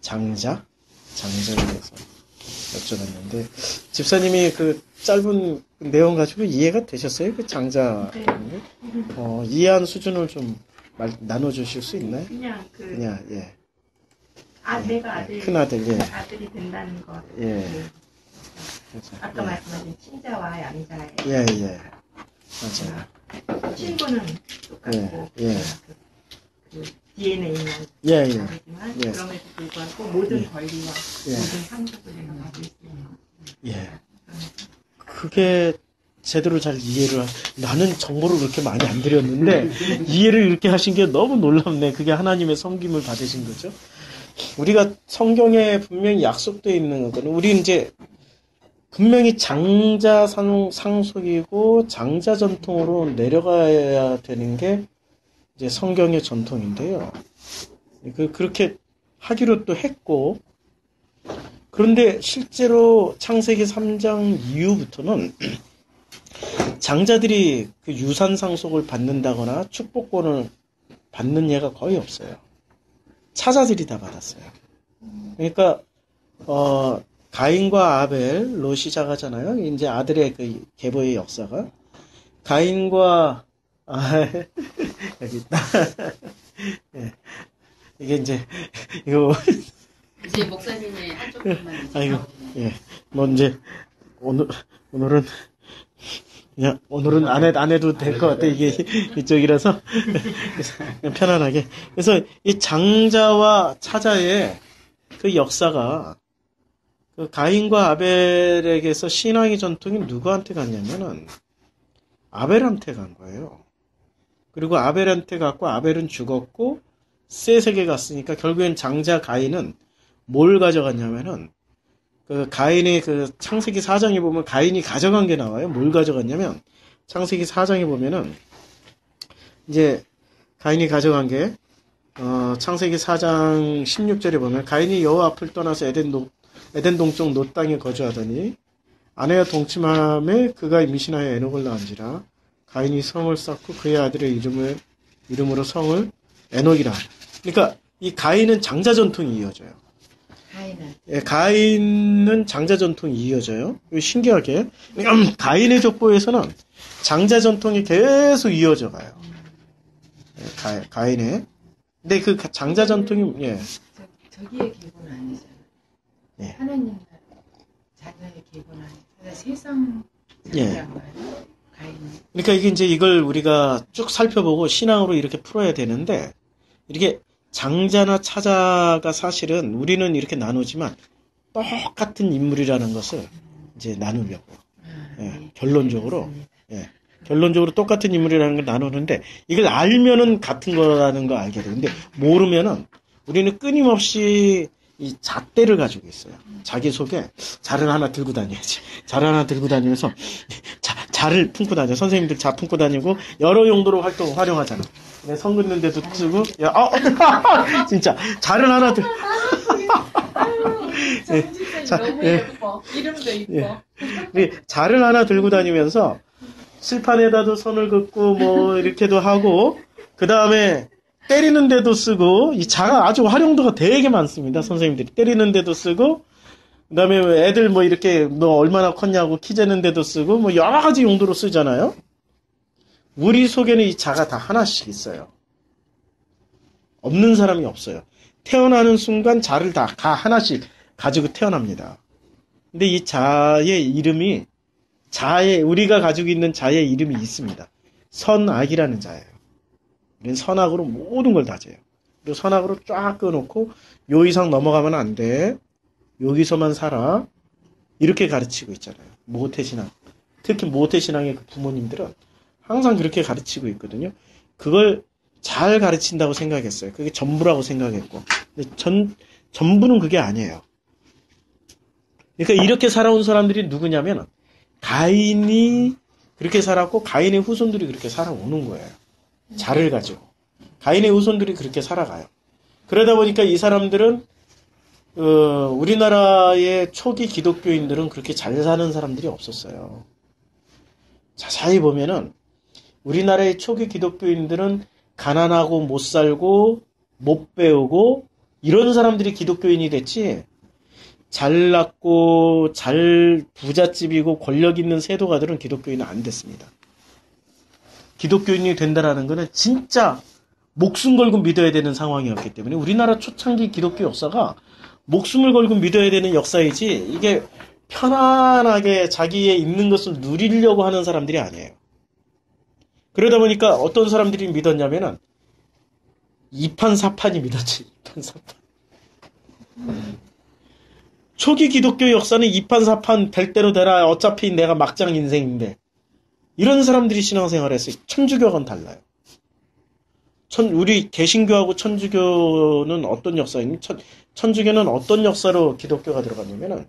장자에 대해서 여쭤봤는데 집사님이 그 짧은 내용 가지고 이해가 되셨어요? 그 장자. 네. 이해한 수준을 좀 나눠주실 수 있나요? 그냥 예. 내가 큰 아들, 예. 아들이 된다는 거. 예. 아까 말씀하신 친자와 양자의. 예. 맞아요. 친구는 똑같고. 예. 그 DNA에 있는 예. 다르지만 그럼에도 불구하고 모든 권리와 모든 상속을 내가 받을 수 있는 거. 예. 그게 제대로 잘 나는 정보를 그렇게 많이 안 드렸는데 이해를 이렇게 하신 게 너무 놀랍네. 그게 하나님의 섬김을 받으신 거죠. 우리가 성경에 분명히 약속되어 있는 거는 우리 이제 분명히 장자 상속이고 장자 전통으로 내려가야 되는 게 이제 성경의 전통인데요. 그렇게 하기로 또 했고, 그런데 실제로 창세기 3장 이후부터는 장자들이 그 유산 상속을 받는다거나 축복권을 받는 예가 거의 없어요. 차자들이 다 받았어요. 그러니까 가인과 아벨, 롯이자가잖아요. 이제 아들의 그 계보의 역사가 가인과 여기 있다. 예. 이게 이제 이거 목사님의 한쪽만 아이고 뭐 이제 오늘은 그냥 오늘은 안 해도 될 것 같아. 이게 이쪽이라서 그냥 편안하게. 그래서 이 장자와 차자의 그 역사가 그 가인과 아벨에게서 신앙의 전통이 누구한테 갔냐면은 아벨한테 간 거예요. 그리고 아벨한테 갔고 아벨은 죽었고 셋에게 갔으니까 결국엔 장자 가인은 뭘 가져갔냐면은 그 가인의 그 창세기 4장에 보면 가인이 가져간 게 나와요. 뭘 가져갔냐면 창세기 4장에 보면은 이제 가인이 가져간 게 창세기 4장 16절에 보면 가인이 여호와 앞을 떠나서 에덴 동쪽 노 땅에 거주하더니 아내와 동침함에 그가 임신하여 에녹을 낳은지라 가인이 성을 쌓고 그의 아들의 이름으로 성을 에녹이라. 그러니까 이 가인은 장자 전통이 이어져요. 가인은 장자 전통이 이어져요. 신기하게 가인의 족보에서는 장자 전통이 계속 이어져 가요. 가인의. 근데 그 장자 전통이 저기의 계보는 아니잖아요. 하나님 자녀의 계보는 아니잖아요. 세상 장자인가요? 가인은. 그러니까 이게 이제 이걸 우리가 쭉 살펴보고 신앙으로 이렇게 풀어야 되는데 이렇게 장자나 차자가 사실은 우리는 이렇게 나누지만 똑같은 인물이라는 것을 이제 나누려고. 결론적으로 똑같은 인물이라는 걸 나누는데 이걸 알면은 같은 거라는 거 알게 돼. 근데 모르면은 우리는 끊임없이 이 잣대를 가지고 있어요. 자기 속에 자를 하나 들고 다녀야지. 자를 하나 들고 다니면서 자를 품고 다녀. 선생님들 자 품고 다니고 여러 용도로 활용하잖아. 성 긋는 데도 쓰고, 진짜 자를 하나 들. 너무 예뻐. 이름도 예뻐. 자를 하나 들고 다니면서 실판에다도 손을 긋고 뭐 이렇게도 하고 그 다음에 때리는 데도 쓰고 이 자가 아주 활용도가 되게 많습니다. 선생님들이 때리는 데도 쓰고 그 다음에 애들 뭐 이렇게 너 얼마나 컸냐고 키 재는 데도 쓰고 뭐 여러 가지 용도로 쓰잖아요. 우리 속에는 이 자가 다 하나씩 있어요. 없는 사람이 없어요. 태어나는 순간 자를 다 하나씩 가지고 태어납니다. 근데 이 자의 이름이 우리가 가지고 있는 자의 이름이 있습니다. 선악이라는 자예요. 우리는 선악으로 모든 걸 다져요. 그리고 선악으로 쫙 끊어놓고 요 이상 넘어가면 안 돼. 여기서만 살아. 이렇게 가르치고 있잖아요. 모태신앙. 특히 모태신앙의 그 부모님들은 항상 그렇게 가르치고 있거든요. 그걸 잘 가르친다고 생각했어요. 그게 전부라고 생각했고. 근데 전부는 그게 아니에요. 그러니까 이렇게 살아온 사람들이 누구냐면 가인이 그렇게 살았고 가인의 후손들이 그렇게 살아오는 거예요. 자를 가지고. 가인의 후손들이 그렇게 살아가요. 그러다 보니까 이 사람들은 우리나라의 초기 기독교인들은 그렇게 잘 사는 사람들이 없었어요. 자세히 보면은 우리나라의 초기 기독교인들은 가난하고 못 살고 못 배우고 이런 사람들이 기독교인이 됐지, 잘났고, 부잣집이고, 권력 있는 세도가들은 기독교인은 안 됐습니다. 기독교인이 된다라는 거는 진짜 목숨 걸고 믿어야 되는 상황이었기 때문에, 우리나라 초창기 기독교 역사가 목숨을 걸고 믿어야 되는 역사이지, 이게 편안하게 자기의 있는 것을 누리려고 하는 사람들이 아니에요. 그러다 보니까 어떤 사람들이 믿었냐면은, 2판 4판이 믿었지. 2판 4판. 초기 기독교 역사는 2판 4판 될 대로 되라. 어차피 내가 막장 인생인데. 이런 사람들이 신앙생활을 했어요. 천주교와는 달라요. 우리 개신교하고 천주교는 어떤 역사입니까? 천주교는 어떤 역사로 기독교가 들어갔냐면은,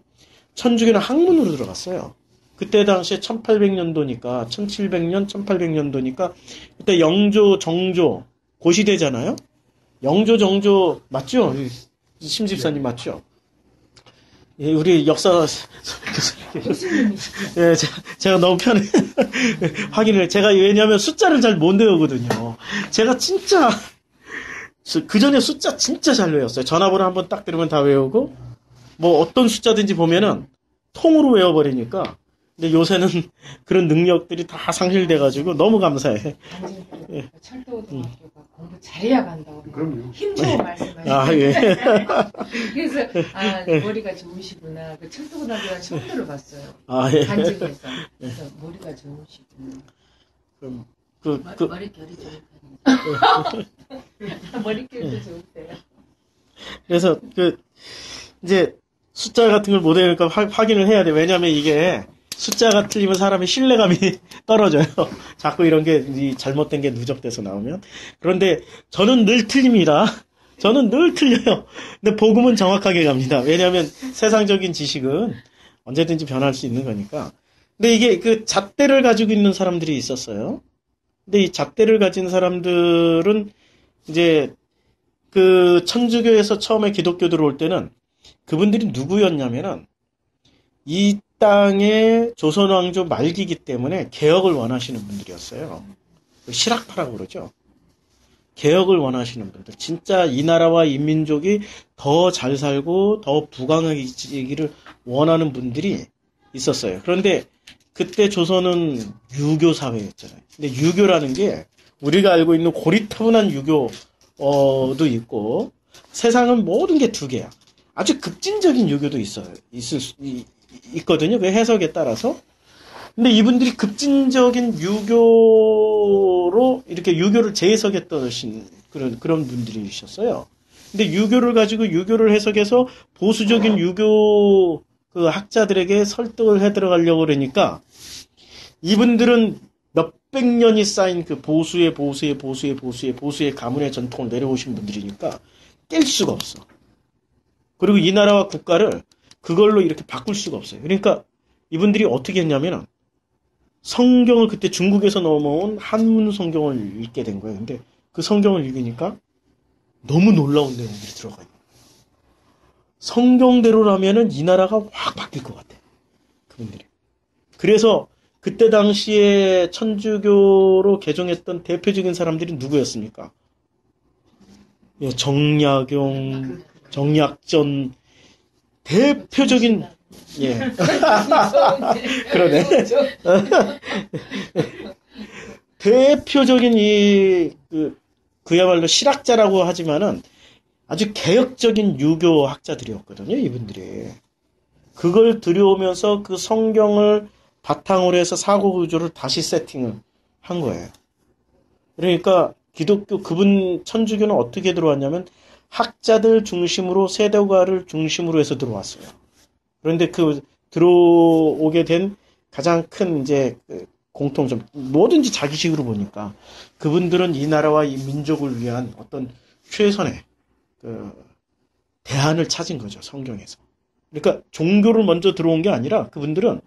천주교는 학문으로 들어갔어요. 그때 당시에 1800년도니까, 1700년, 1800년도니까, 그때 영조, 정조, 고시대잖아요? 영조, 정조, 맞죠? 심집사님 맞죠? 예, 우리 역사, 예, 제가 너무 편해. 제가 왜냐면 숫자를 잘 못 외우거든요. 제가 진짜, 그 전에 숫자 진짜 잘 외웠어요. 전화번호 한번 딱 들으면 다 외우고, 뭐 어떤 숫자든지 보면은 통으로 외워버리니까. 근데 요새는 그런 능력들이 다 상실돼가지고 너무 감사해. 예. 철도고등학교가 공부 잘해야 간다고. 그럼요. 힘주고 말씀하시고. 아, 예. 그래서, 머리가 좋으시구나. 그 철도고등학교가 처음 들어봤어요. 아, 예. 간증에서. 그래서 머리가 좋으시구나. 그럼, 머릿결이 좋은 편이에요. 머릿결도 좋으세요. 그래서, 이제, 숫자 같은 걸 못 외우니까 확인을 해야 돼. 왜냐면 이게, 숫자가 틀리면 사람의 신뢰감이 떨어져요. 자꾸 이런 게 잘못된 게 누적돼서 나오면. 그런데 저는 늘 틀립니다. 저는 늘 틀려요. 근데 복음은 정확하게 갑니다. 왜냐하면 세상적인 지식은 언제든지 변할 수 있는 거니까. 근데 이게 그 잣대를 가지고 있는 사람들이 있었어요. 근데 이 잣대를 가진 사람들은 이제 그 천주교에서 처음에 기독교 들어올 때는 그분들이 누구였냐면은 이 땅의 조선왕조 말기이기 때문에 개혁을 원하시는 분들이었어요. 실학파라고 그러죠. 개혁을 원하시는 분들. 진짜 이 나라와 이 민족이 더 잘 살고 더 부강하기를 원하는 분들이 있었어요. 그런데 그때 조선은 유교 사회였잖아요. 근데 유교라는 게 우리가 알고 있는 고리타분한 유교도 있고 세상은 모든 게 두 개야. 아주 급진적인 유교도 있거든요. 그 해석에 따라서. 근데 이분들이 급진적인 유교로 이렇게 유교를 재해석했던 그런 분들이셨어요. 근데 유교를 가지고 유교를 해석해서 보수적인 유교 그 학자들에게 설득을 해 들어가려고 그러니까 이분들은 몇백 년이 쌓인 그 보수의 가문의 전통을 내려오신 분들이니까 깰 수가 없어. 그리고 이 나라와 국가를 그걸로 이렇게 바꿀 수가 없어요. 그러니까 이분들이 어떻게 했냐면 성경을 그때 중국에서 넘어온 한문 성경을 읽게 된 거예요. 근데 그 성경을 읽으니까 너무 놀라운 내용들이 들어가요. 성경대로라면은 이 나라가 확 바뀔 것 같아. 그분들이. 그래서 그때 당시에 천주교로 개종했던 대표적인 사람들이 누구였습니까? 정약용, 정약전, 대표적인, 예. 그러네. 대표적인 그야말로 실학자라고 하지만은 아주 개혁적인 유교 학자들이었거든요, 이분들이. 그걸 들여오면서 그 성경을 바탕으로 해서 사고 구조를 다시 세팅을 한 거예요. 그러니까 천주교는 어떻게 들어왔냐면 학자들 중심으로 세대가를 중심으로 해서 들어왔어요. 그런데 들어오게 된 가장 큰 이제 공통점, 뭐든지 자기식으로 보니까 그분들은 이 나라와 이 민족을 위한 어떤 최선의 대안을 찾은 거죠, 성경에서. 그러니까 종교를 먼저 들어온 게 아니라 그분들은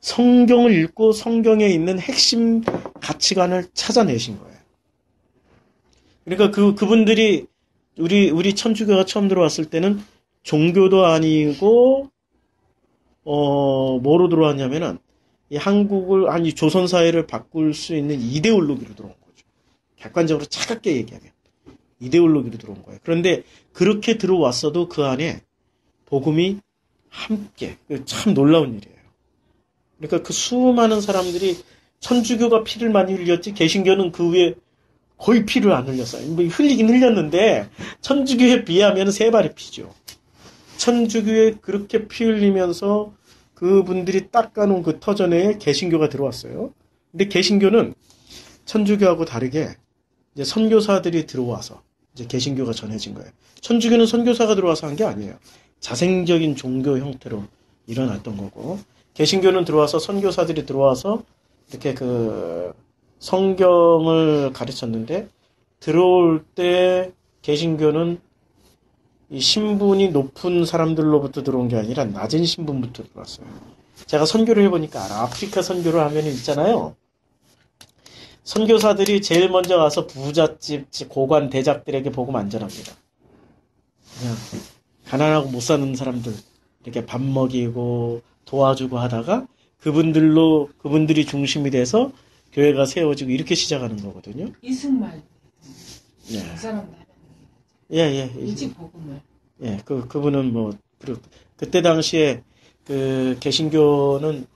성경을 읽고 성경에 있는 핵심 가치관을 찾아내신 거예요. 그러니까 그분들이 우리 천주교가 처음 들어왔을 때는 종교도 아니고 뭐로 들어왔냐면은 이 한국을 아니 조선 사회를 바꿀 수 있는 이데올로기로 들어온 거죠. 객관적으로 차갑게 얘기하면 이데올로기로 들어온 거예요. 그런데 그렇게 들어왔어도 그 안에 복음이 함께, 참 놀라운 일이에요. 그러니까 그 수많은 사람들이 천주교가 피를 많이 흘렸지 개신교는 그 위에 거의 피를 안 흘렸어요. 뭐 흘리긴 흘렸는데 천주교에 비하면 세 발의 피죠. 천주교에 그렇게 피 흘리면서 그분들이 닦아놓은 그 터전에 개신교가 들어왔어요. 근데 개신교는 천주교하고 다르게 이제 선교사들이 들어와서 이제 개신교가 전해진 거예요. 천주교는 선교사가 들어와서 한 게 아니에요. 자생적인 종교 형태로 일어났던 거고, 개신교는 들어와서 선교사들이 들어와서 이렇게 그 성경을 가르쳤는데, 들어올 때 개신교는 이 신분이 높은 사람들로부터 들어온 게 아니라 낮은 신분부터 들어왔어요. 제가 선교를 해보니까 알아. 아프리카 선교를 하면 있잖아요. 선교사들이 제일 먼저 가서 부잣집, 고관, 대작들에게 복음 안 전합니다. 그냥 가난하고 못 사는 사람들 이렇게 밥 먹이고 도와주고 하다가 그분들이 중심이 돼서 교회가 세워지고 이렇게 시작하는 거거든요. 이승만. 예. 그 사람 예. 일찍 복음을. 예, 그분은 뭐, 그때 당시에 그 개신교는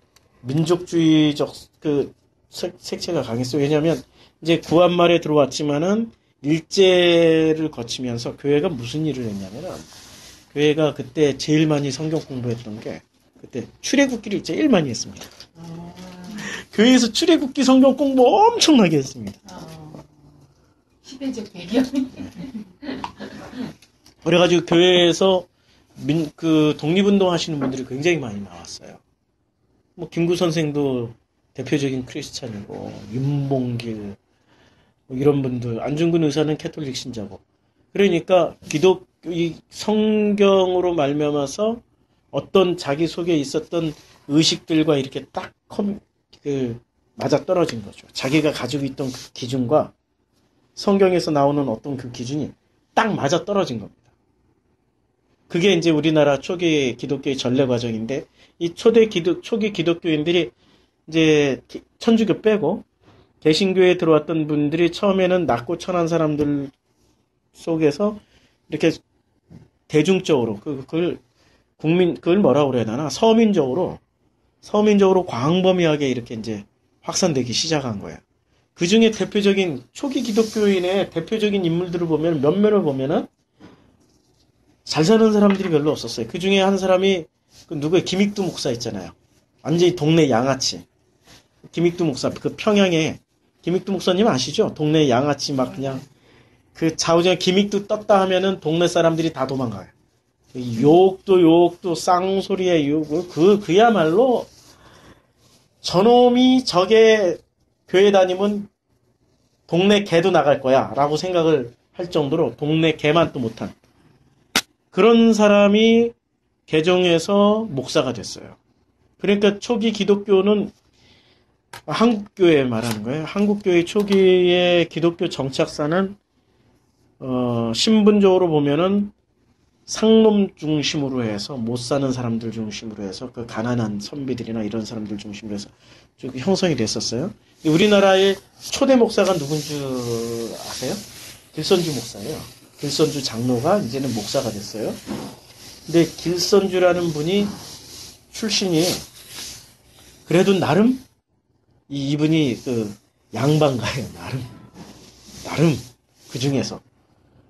민족주의적 그 색채가 강했어요. 왜냐면 이제 구한말에 들어왔지만은 일제를 거치면서 교회가 무슨 일을 했냐면은 교회가 그때 제일 많이 성경 공부했던 게 그때 출애굽기를 제일 많이 했습니다. 교회에서 출애굽기 성경 공부 엄청나게 했습니다. 시대적 배경. 그래가지고 교회에서 그 독립운동 하시는 분들이 굉장히 많이 나왔어요. 뭐 김구 선생도 대표적인 크리스찬이고 윤봉길 뭐 이런 분들, 안중근 의사는 캐톨릭 신자고. 그러니까 이 성경으로 말미암아서 어떤 자기 속에 있었던 의식들과 이렇게 딱 맞아 떨어진 거죠. 자기가 가지고 있던 그 기준과 성경에서 나오는 어떤 그 기준이 딱 맞아 떨어진 겁니다. 그게 이제 우리나라 초기 기독교의 전래 과정인데, 이 초기 기독교인들이 이제 천주교 빼고 개신교에 들어왔던 분들이 처음에는 낮고 천한 사람들 속에서 이렇게 대중적으로 그걸 뭐라고 그래야 되나? 서민적으로 광범위하게 이렇게 이제 확산되기 시작한 거예요. 그 중에 대표적인 초기 기독교인의 대표적인 인물들을 보면 몇몇을 보면은 잘 사는 사람들이 별로 없었어요. 그 중에 한 사람이 누구의 김익두 목사 있잖아요. 완전히 동네 양아치. 김익두 목사, 그 평양에 김익두 목사님 아시죠? 동네 양아치 막 그냥 그 좌우지간 김익두 떴다 하면은 동네 사람들이 다 도망가요. 욕도 쌍소리에 욕을 그야말로 저놈이 저게 교회 다니면 동네 개도 나갈 거야 라고 생각을 할 정도로 동네 개만 또 못한 그런 사람이 개종해서 목사가 됐어요. 그러니까 초기 기독교는 한국교회 말하는 거예요. 한국교회 초기의 기독교 정착사는 신분적으로 보면은 상놈 중심으로 해서 못 사는 사람들 중심으로 해서 그 가난한 선비들이나 이런 사람들 중심으로 해서 쭉 형성이 됐었어요. 우리나라의 초대 목사가 누군지 아세요? 길선주 목사예요. 길선주 장로가 이제는 목사가 됐어요. 근데 길선주라는 분이 출신이 그래도 나름 이분이 그 양반가예요. 나름 그 중에서.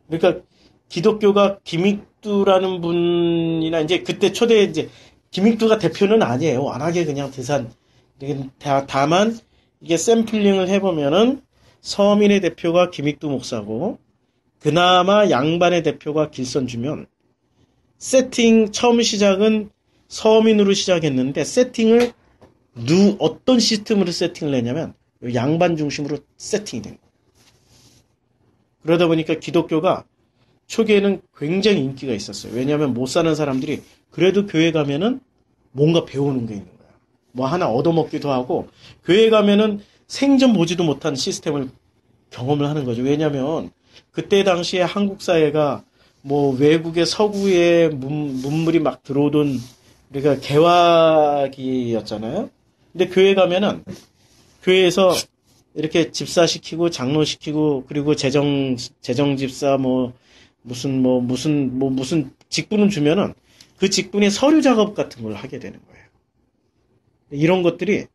그러니까 기독교가 김익두라는 분이나 이제 그때 초대 이제 김익두가 대표는 아니에요. 워낙에 그냥 대산. 다만 이게 샘플링을 해보면은 서민의 대표가 김익두 목사고 그나마 양반의 대표가 길선주면 처음 시작은 서민으로 시작했는데 세팅을 어떤 시스템으로 세팅을 했냐면 양반 중심으로 세팅이 된 거예요. 그러다 보니까 기독교가 초기에는 굉장히 인기가 있었어요. 왜냐하면 못 사는 사람들이 그래도 교회 가면은 뭔가 배우는 게 있는 거야. 뭐 하나 얻어먹기도 하고 교회 가면은 생전 보지도 못한 시스템을 경험을 하는 거죠. 왜냐하면 그때 당시에 한국 사회가 뭐 외국의 서구의 문물이 막 들어오던 우리가 개화기였잖아요. 근데 교회 가면은 교회에서 이렇게 집사시키고 장로시키고 그리고 재정집사 무슨 직분을 주면은 그 직분의 서류 작업 같은 걸 하게 되는 거예요. 이런 것들이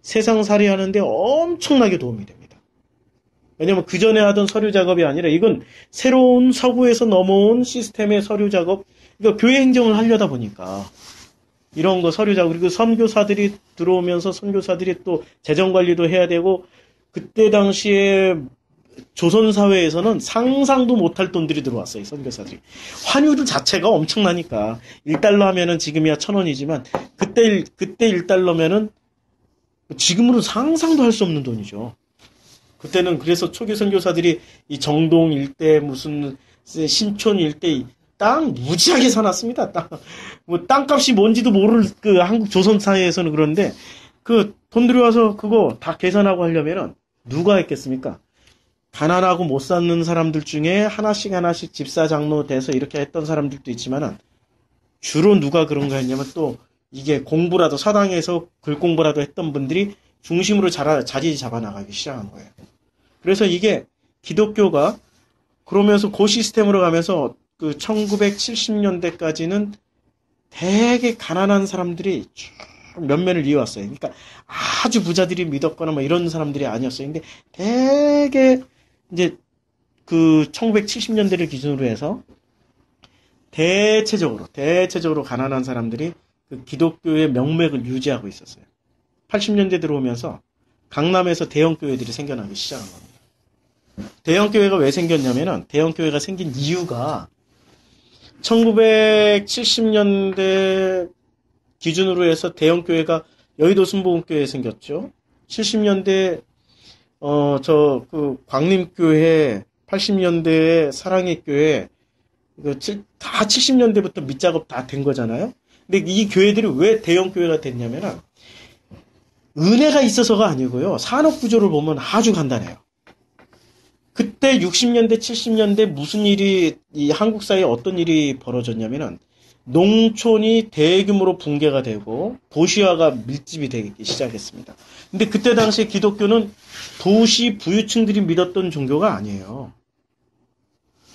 세상살이 하는데 엄청나게 도움이 됩니다. 왜냐면 그 전에 하던 서류 작업이 아니라 이건 새로운 서구에서 넘어온 시스템의 서류 작업, 그러니까 교회 행정을 하려다 보니까 이런 거 서류 작업, 그리고 선교사들이 들어오면서 선교사들이 또 재정 관리도 해야 되고, 그때 당시에 조선사회에서는 상상도 못할 돈들이 들어왔어요, 선교사들이. 환율 자체가 엄청나니까. 1달러 하면은 지금이야 1,000원이지만, 그때 1달러면은 지금으로 상상도 할 수 없는 돈이죠. 그때는 그래서 초기 선교사들이 이 정동 일대 무슨 신촌 일대 땅 무지하게 사놨습니다. 땅값이 뭔지도 모를 그 한국 조선 사회에서는 그런데 그 돈 들여와서 그거 다 계산하고 하려면은 누가 했겠습니까? 가난하고 못 사는 사람들 중에 하나씩 집사 장로 돼서 이렇게 했던 사람들도 있지만은 주로 누가 그런가 했냐면 또 이게 공부라도 사당에서 글 공부라도 했던 분들이 중심으로 자리 잡아 나가기 시작한 거예요. 그래서 이게 기독교가 그러면서 그 시스템으로 가면서 그 1970년대까지는 되게 가난한 사람들이 쭉 면면을 이어왔어요. 그러니까 아주 부자들이 믿었거나 뭐 이런 사람들이 아니었어요. 근데 되게 이제 그 1970년대를 기준으로 해서 대체적으로 가난한 사람들이 그 기독교의 명맥을 유지하고 있었어요. 80년대 들어오면서 강남에서 대형 교회들이 생겨나기 시작한 겁니다. 대형 교회가 왜 생겼냐면은 대형 교회가 생긴 이유가 1970년대 기준으로 해서 대형 교회가 여의도 순복음교회에 생겼죠. 70년대 그 광림교회, 80년대에 사랑의 교회, 다 70년대부터 밑작업 다 된 거잖아요. 근데 이 교회들이 왜 대형 교회가 됐냐면은 은혜가 있어서가 아니고요. 산업 구조를 보면 아주 간단해요. 그때 60년대, 70년대 무슨 일이, 이 한국 사회에 어떤 일이 벌어졌냐면은, 농촌이 대규모로 붕괴가 되고, 도시화가 밀집이 되기 시작했습니다. 근데 그때 당시에 기독교는 도시 부유층들이 믿었던 종교가 아니에요.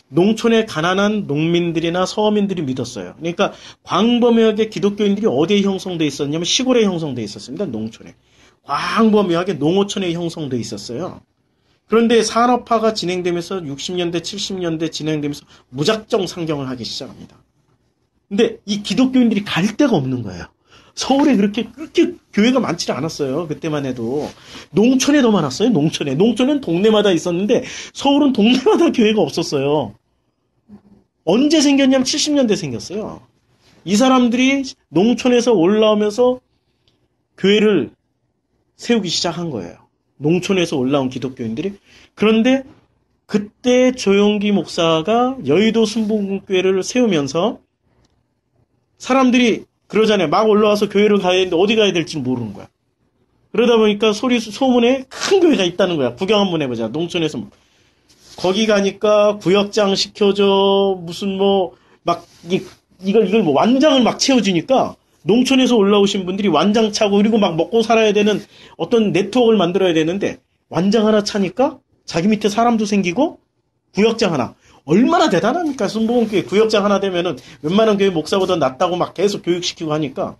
농촌의 가난한 농민들이나 서민들이 믿었어요. 그러니까 광범위하게 기독교인들이 어디에 형성돼 있었냐면 시골에 형성돼 있었습니다. 농촌에. 광범위하게 농어촌에 형성돼 있었어요. 그런데 산업화가 진행되면서 60년대, 70년대 진행되면서 무작정 상경을 하기 시작합니다. 근데 이 기독교인들이 갈 데가 없는 거예요. 서울에 그렇게 교회가 많지 않았어요. 그때만 해도. 농촌에 더 많았어요. 농촌에. 농촌은 동네마다 있었는데 서울은 동네마다 교회가 없었어요. 언제 생겼냐면 70년대 생겼어요. 이 사람들이 농촌에서 올라오면서 교회를 세우기 시작한 거예요. 농촌에서 올라온 기독교인들이. 그런데 그때 조용기 목사가 여의도 순복음교회를 세우면서 사람들이 그러잖아요. 막 올라와서 교회를 가야 되는데 어디 가야 될지 모르는 거야. 그러다 보니까 소문에 큰 교회가 있다는 거야. 구경 한번 해보자. 농촌에서. 거기 가니까 구역장 시켜줘. 무슨 이걸 완장을 막 채워주니까 농촌에서 올라오신 분들이 완장 차고 그리고 막 먹고 살아야 되는 어떤 네트워크를 만들어야 되는데 완장 하나 차니까 자기 밑에 사람도 생기고 구역장 하나. 얼마나 대단합니까? 순복음교회 구역장 하나 되면은 웬만한 교회 목사보다 낫다고 막 계속 교육시키고 하니까.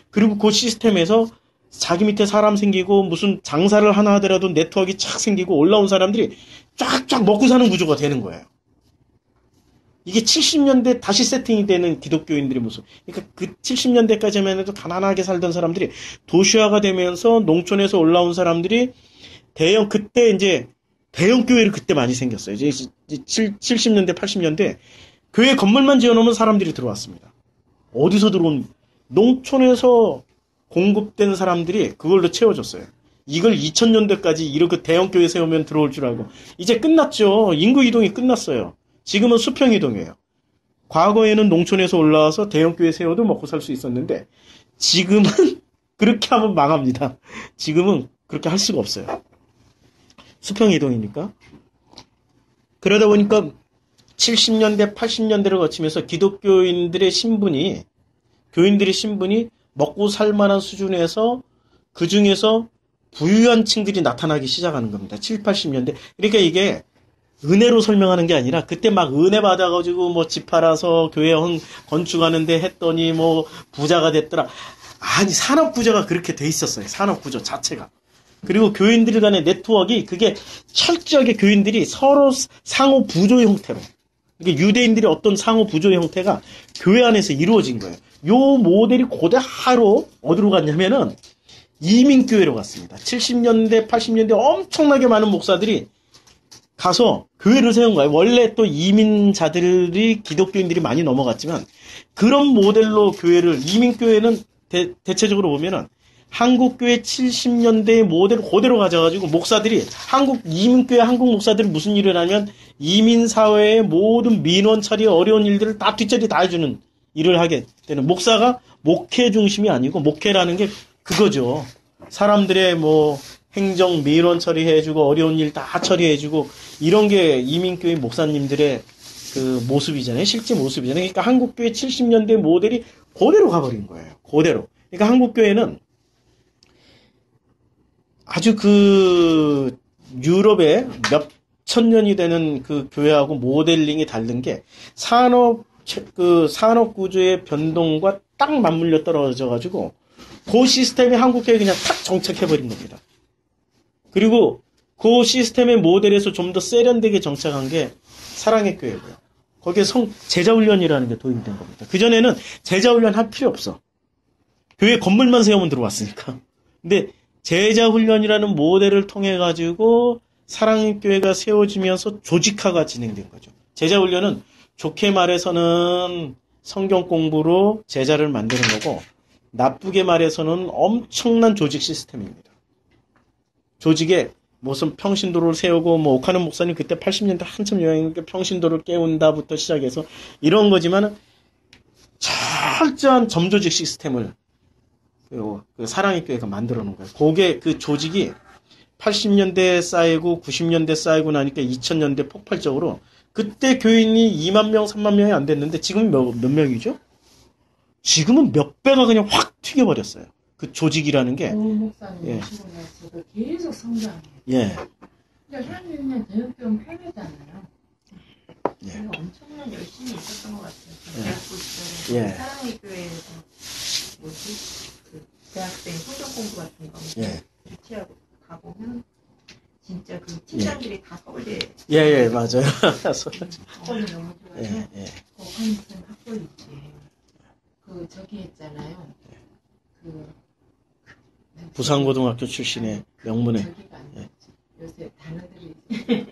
그리고 그 시스템에서 자기 밑에 사람 생기고 무슨 장사를 하나 하더라도 네트워크가 착 생기고 올라온 사람들이 쫙쫙 먹고 사는 구조가 되는 거예요. 이게 70년대 다시 세팅이 되는 기독교인들의 모습. 그러니까 그 70년대까지만 해도 가난하게 살던 사람들이 도시화가 되면서 농촌에서 올라온 사람들이 그때 이제 대형 교회를 그때 많이 생겼어요. 이제 70년대, 80년대 교회 건물만 지어놓으면 사람들이 들어왔습니다. 어디서 들어온 농촌에서 공급된 사람들이 그걸로 채워줬어요. 이걸 2000년대까지 이렇게 대형 교회 세우면 들어올 줄 알고 이제 끝났죠. 인구 이동이 끝났어요. 지금은 수평 이동이에요. 과거에는 농촌에서 올라와서 대형 교회 세워도 먹고 살 수 있었는데 지금은 그렇게 하면 망합니다. 지금은 그렇게 할 수가 없어요. 수평 이동이니까. 그러다 보니까 70년대, 80년대를 거치면서 기독교인들의 교인들의 신분이 먹고 살 만한 수준에서 그 중에서 부유한 층들이 나타나기 시작하는 겁니다. 7, 80년대. 그러니까 이게 은혜로 설명하는 게 아니라 그때 막 은혜 받아가지고 뭐 집 팔아서 교회 건축하는데 했더니 뭐 부자가 됐더라. 아니, 산업구조가 그렇게 돼 있었어요. 산업구조 자체가. 그리고 교인들 간의 네트워크가 그게 철저하게 교인들이 서로 상호 부조의 형태로. 이게 유대인들이 어떤 상호 부조의 형태가 교회 안에서 이루어진 거예요. 요 모델이 그대로 어디로 갔냐면은 이민교회로 갔습니다. 70년대, 80년대 엄청나게 많은 목사들이 가서 교회를 세운 거예요. 원래 또 이민자들이 기독교인들이 많이 넘어갔지만 그런 모델로 교회를 이민교회는 대체적으로 보면은 한국교회 70년대의 모델을 그대로 가져가지고 목사들이 이민교회 한국 목사들이 무슨 일을 하면 이민사회의 모든 민원 처리 어려운 일들을 다 뒷자리 다 해주는 일을 하게 되는 목사가 목회 중심이 아니고 목회라는 게 그거죠. 사람들의 뭐 행정 민원 처리해주고 어려운 일 다 처리해주고 이런 게 이민교회 목사님들의 그 모습이잖아요. 실제 모습이잖아요. 그러니까 한국교회 70년대 모델이 그대로 가버린 거예요. 그대로. 그러니까 한국교회는 아주 그 유럽의 몇 천 년이 되는 그 교회하고 모델링이 다른 게 산업 구조의 변동과 딱 맞물려 떨어져가지고 그 시스템이 한국교회에 그냥 탁 정착해버린 겁니다. 그리고 그 시스템의 모델에서 좀 더 세련되게 정착한 게 사랑의 교회고요. 거기에 제자훈련이라는 게 도입된 겁니다. 그전에는 제자훈련 할 필요 없어. 교회 건물만 세우면 들어왔으니까. 근데 제자훈련이라는 모델을 통해가지고 사랑의 교회가 세워지면서 조직화가 진행된 거죠. 제자훈련은 좋게 말해서는 성경 공부로 제자를 만드는 거고 나쁘게 말해서는 엄청난 조직 시스템입니다. 조직에 무슨 평신도를 세우고 뭐 옥하는 목사님 그때 80년대 한참 유행이니까 평신도를 깨운다부터 시작해서 이런 거지만 철저한 점조직 시스템을 그 사랑의 교회가 만들어 놓은 거예요. 그게 그 조직이 80년대에 쌓이고 90년대 쌓이고 나니까 2000년대 폭발적으로 그때 교인이 2만 명, 3만 명이 안 됐는데 지금 몇 명이죠? 지금은 몇 배가 그냥 확 튀겨버렸어요. 그 조직이라는 게. 오 목사님 예. 오시고 나서도 계속 성장해요. 예. 그러니까 사람들은 대학교는 편하잖아요. 예. 그래서 엄청난 열심히 있었던 것 같아요. 예. 대학교 시절에 예. 사랑의 교회에서 그 대학생 성경 공부 같은 거 예. 유치하고 가보면 진짜 그 팀장들이 다 서울대 예, 맞아요. 학원이 너무 좋아서 예. 거기 무슨 학교 있지. 그 저기 있잖아요. 부산고등학교 출신의 명문의. 저기가 아니지. 요새 단어들이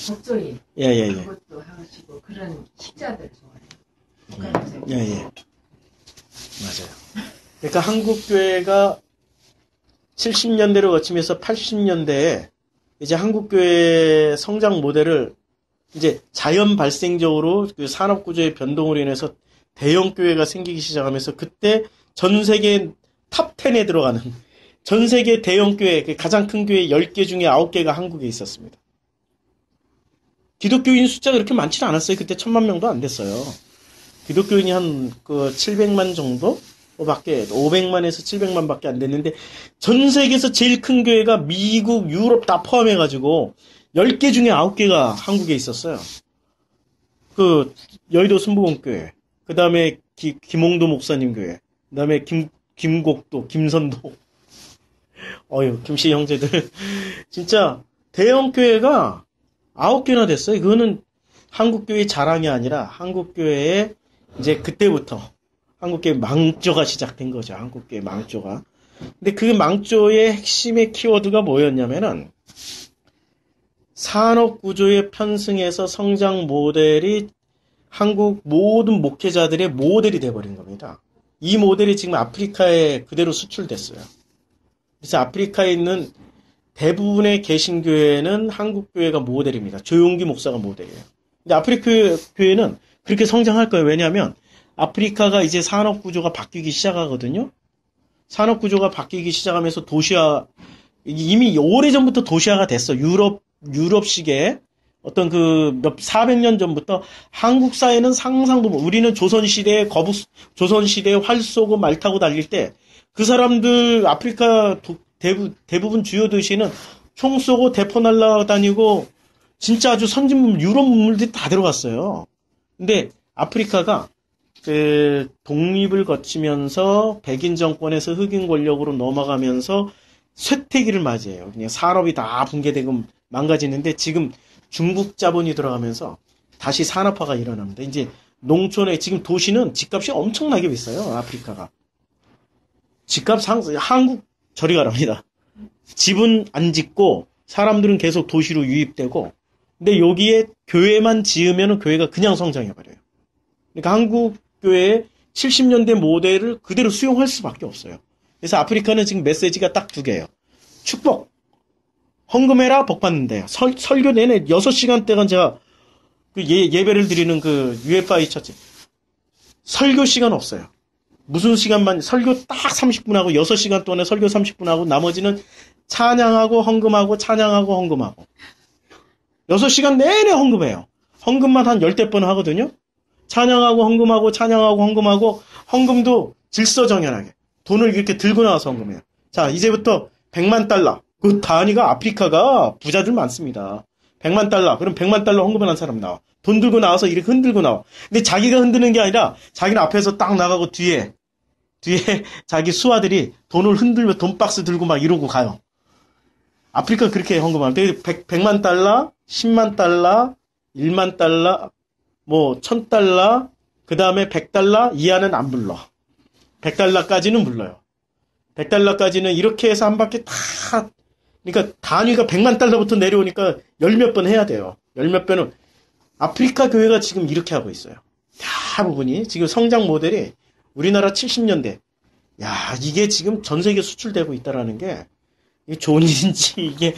법조인. 예. 그것도 하시고 그런 식자들 좋아해요. 예. 맞아요. 그러니까 한국교회가 70년대를 거치면서 80년대에 이제 한국교회 성장 모델을 이제 자연 발생적으로 그 산업구조의 변동으로 인해서 대형교회가 생기기 시작하면서 그때 전 세계 탑 10에 들어가는 전 세계 대형교회, 가장 큰 교회 10개 중에 9개가 한국에 있었습니다. 기독교인 숫자가 그렇게 많지는 않았어요. 그때 1000만 명도 안 됐어요. 기독교인이 한 700만 정도? 500만에서 700만 밖에 안 됐는데, 전 세계에서 제일 큰 교회가 미국, 유럽 다 포함해가지고, 10개 중에 9개가 한국에 있었어요. 여의도 순복음교회, 그 다음에 김홍도 목사님 교회, 그 다음에 김곡도, 김선도, 김씨 형제들. 진짜, 대형교회가 9개나 됐어요. 그거는 한국교회의 자랑이 아니라, 한국교회의 이제 그때부터, 한국교회 망조가 시작된 거죠. 한국교회 망조가. 근데 그 망조의 핵심의 키워드가 뭐였냐면은 산업구조의 편승에서 성장 모델이 한국 모든 목회자들의 모델이 돼버린 겁니다. 이 모델이 지금 아프리카에 그대로 수출됐어요. 그래서 아프리카에 있는 대부분의 개신교회는 한국교회가 모델입니다. 조용기 목사가 모델이에요. 근데 아프리카 교회는 그렇게 성장할 거예요. 왜냐하면 아프리카가 이제 산업구조가 바뀌기 시작하거든요. 산업구조가 바뀌기 시작하면서 도시화, 이미 오래전부터 도시화가 됐어. 유럽식의 어떤 400년 전부터 한국 사회는 상상도 우리는 조선시대에 조선시대에 활 쏘고 말 타고 달릴 때 그 사람들 아프리카 대부분 주요 도시는 총 쏘고 대포 날라다니고 진짜 아주 선진물, 유럽 문물들이 다 들어갔어요. 근데 아프리카가 그 독립을 거치면서 백인 정권에서 흑인 권력으로 넘어가면서 쇠퇴기를 맞이해요. 그냥 산업이 다 붕괴되고 망가지는데 지금 중국 자본이 들어가면서 다시 산업화가 일어납니다. 이제 농촌에 지금 도시는 집값이 엄청나게 비싸요. 아프리카가. 집값 한국 저리 가랍니다. 집은 안 짓고 사람들은 계속 도시로 유입되고 근데 여기에 교회만 지으면 교회가 그냥 성장해버려요. 그러니까 한국 교회의 70년대 모델을 그대로 수용할 수밖에 없어요. 그래서 아프리카는 지금 메시지가 딱 두 개예요. 축복. 헌금해라 복 받는데요. 설교 내내 6시간 동안 제가 그 예배를 드리는 그 UFI 처치. 설교 시간 없어요. 무슨 시간만 설교 딱 30분 하고 6시간 동안에 설교 30분 하고 나머지는 찬양하고 헌금하고 찬양하고 헌금하고 6시간 내내 헌금해요. 헌금만 한 10대 번 하거든요. 찬양하고 헌금하고 찬양하고 헌금하고 헌금도 질서정연하게 돈을 이렇게 들고 나와서 헌금해요. 자, 이제부터 100만 달러. 그 단위가 아프리카가 부자들 많습니다. 100만 달러. 그럼 100만 달러 헌금을 한 사람 나와. 돈 들고 나와서 이렇게 흔들고 나와. 근데 자기가 흔드는 게 아니라 자기는 앞에서 딱 나가고 뒤에 자기 수하들이 돈을 흔들며 돈박스 들고 막 이러고 가요. 아프리카 그렇게 헌금하는데 100만 달러, 10만 달러, 1만 달러, 뭐 1000달러, 그 다음에 100달러 이하는 안 불러. 100달러까지는 불러요. 100달러까지는 이렇게 해서 한 바퀴 다 그러니까 단위가 100만 달러부터 내려오니까 열 몇 번 해야 돼요. 열 몇 번은 아프리카 교회가 지금 이렇게 하고 있어요. 대부분이 지금 성장 모델이 우리나라 70년대 야 이게 지금 전 세계 수출되고 있다라는 게 이게 좋은 일인지 이게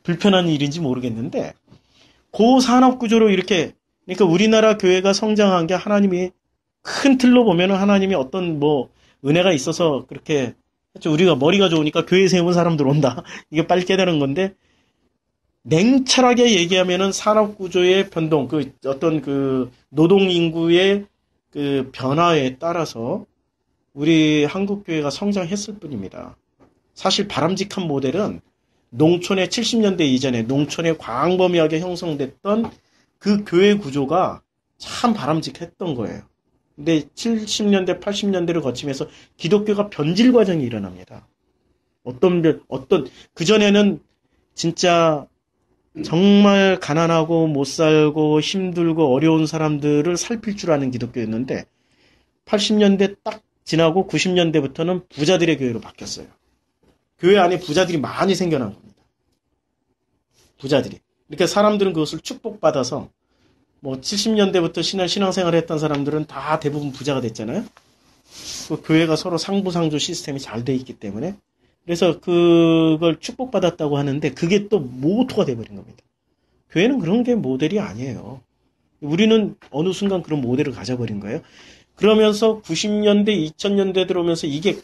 불편한 일인지 모르겠는데 그 산업 구조로 이렇게 그러니까 우리나라 교회가 성장한 게 하나님이 큰 틀로 보면은 하나님이 어떤 뭐 은혜가 있어서 그렇게 했죠. 우리가 머리가 좋으니까 교회 세우면 사람들 온다. 이게 빨리 깨달은 건데 냉철하게 얘기하면은 산업 구조의 변동, 그 어떤 그 노동 인구의 그 변화에 따라서 우리 한국 교회가 성장했을 뿐입니다. 사실 바람직한 모델은 농촌의 70년대 이전에 농촌에 광범위하게 형성됐던 그 교회 구조가 참 바람직했던 거예요. 근데 70년대, 80년대를 거치면서 기독교가 변질 과정이 일어납니다. 그전에는 진짜 정말 가난하고 못 살고 힘들고 어려운 사람들을 살필 줄 아는 기독교였는데 80년대 딱 지나고 90년대부터는 부자들의 교회로 바뀌었어요. 교회 안에 부자들이 많이 생겨난 겁니다. 부자들이. 그러니까 사람들은 그것을 축복받아서 뭐 70년대부터 신앙생활을 했던 사람들은 다 대부분 부자가 됐잖아요. 그 교회가 서로 상부상조 시스템이 잘 돼 있기 때문에 그래서 그걸 축복받았다고 하는데 그게 또 모토가 돼버린 겁니다. 교회는 그런 게 모델이 아니에요. 우리는 어느 순간 그런 모델을 가져버린 거예요. 그러면서 90년대, 2000년대 들어오면서 이게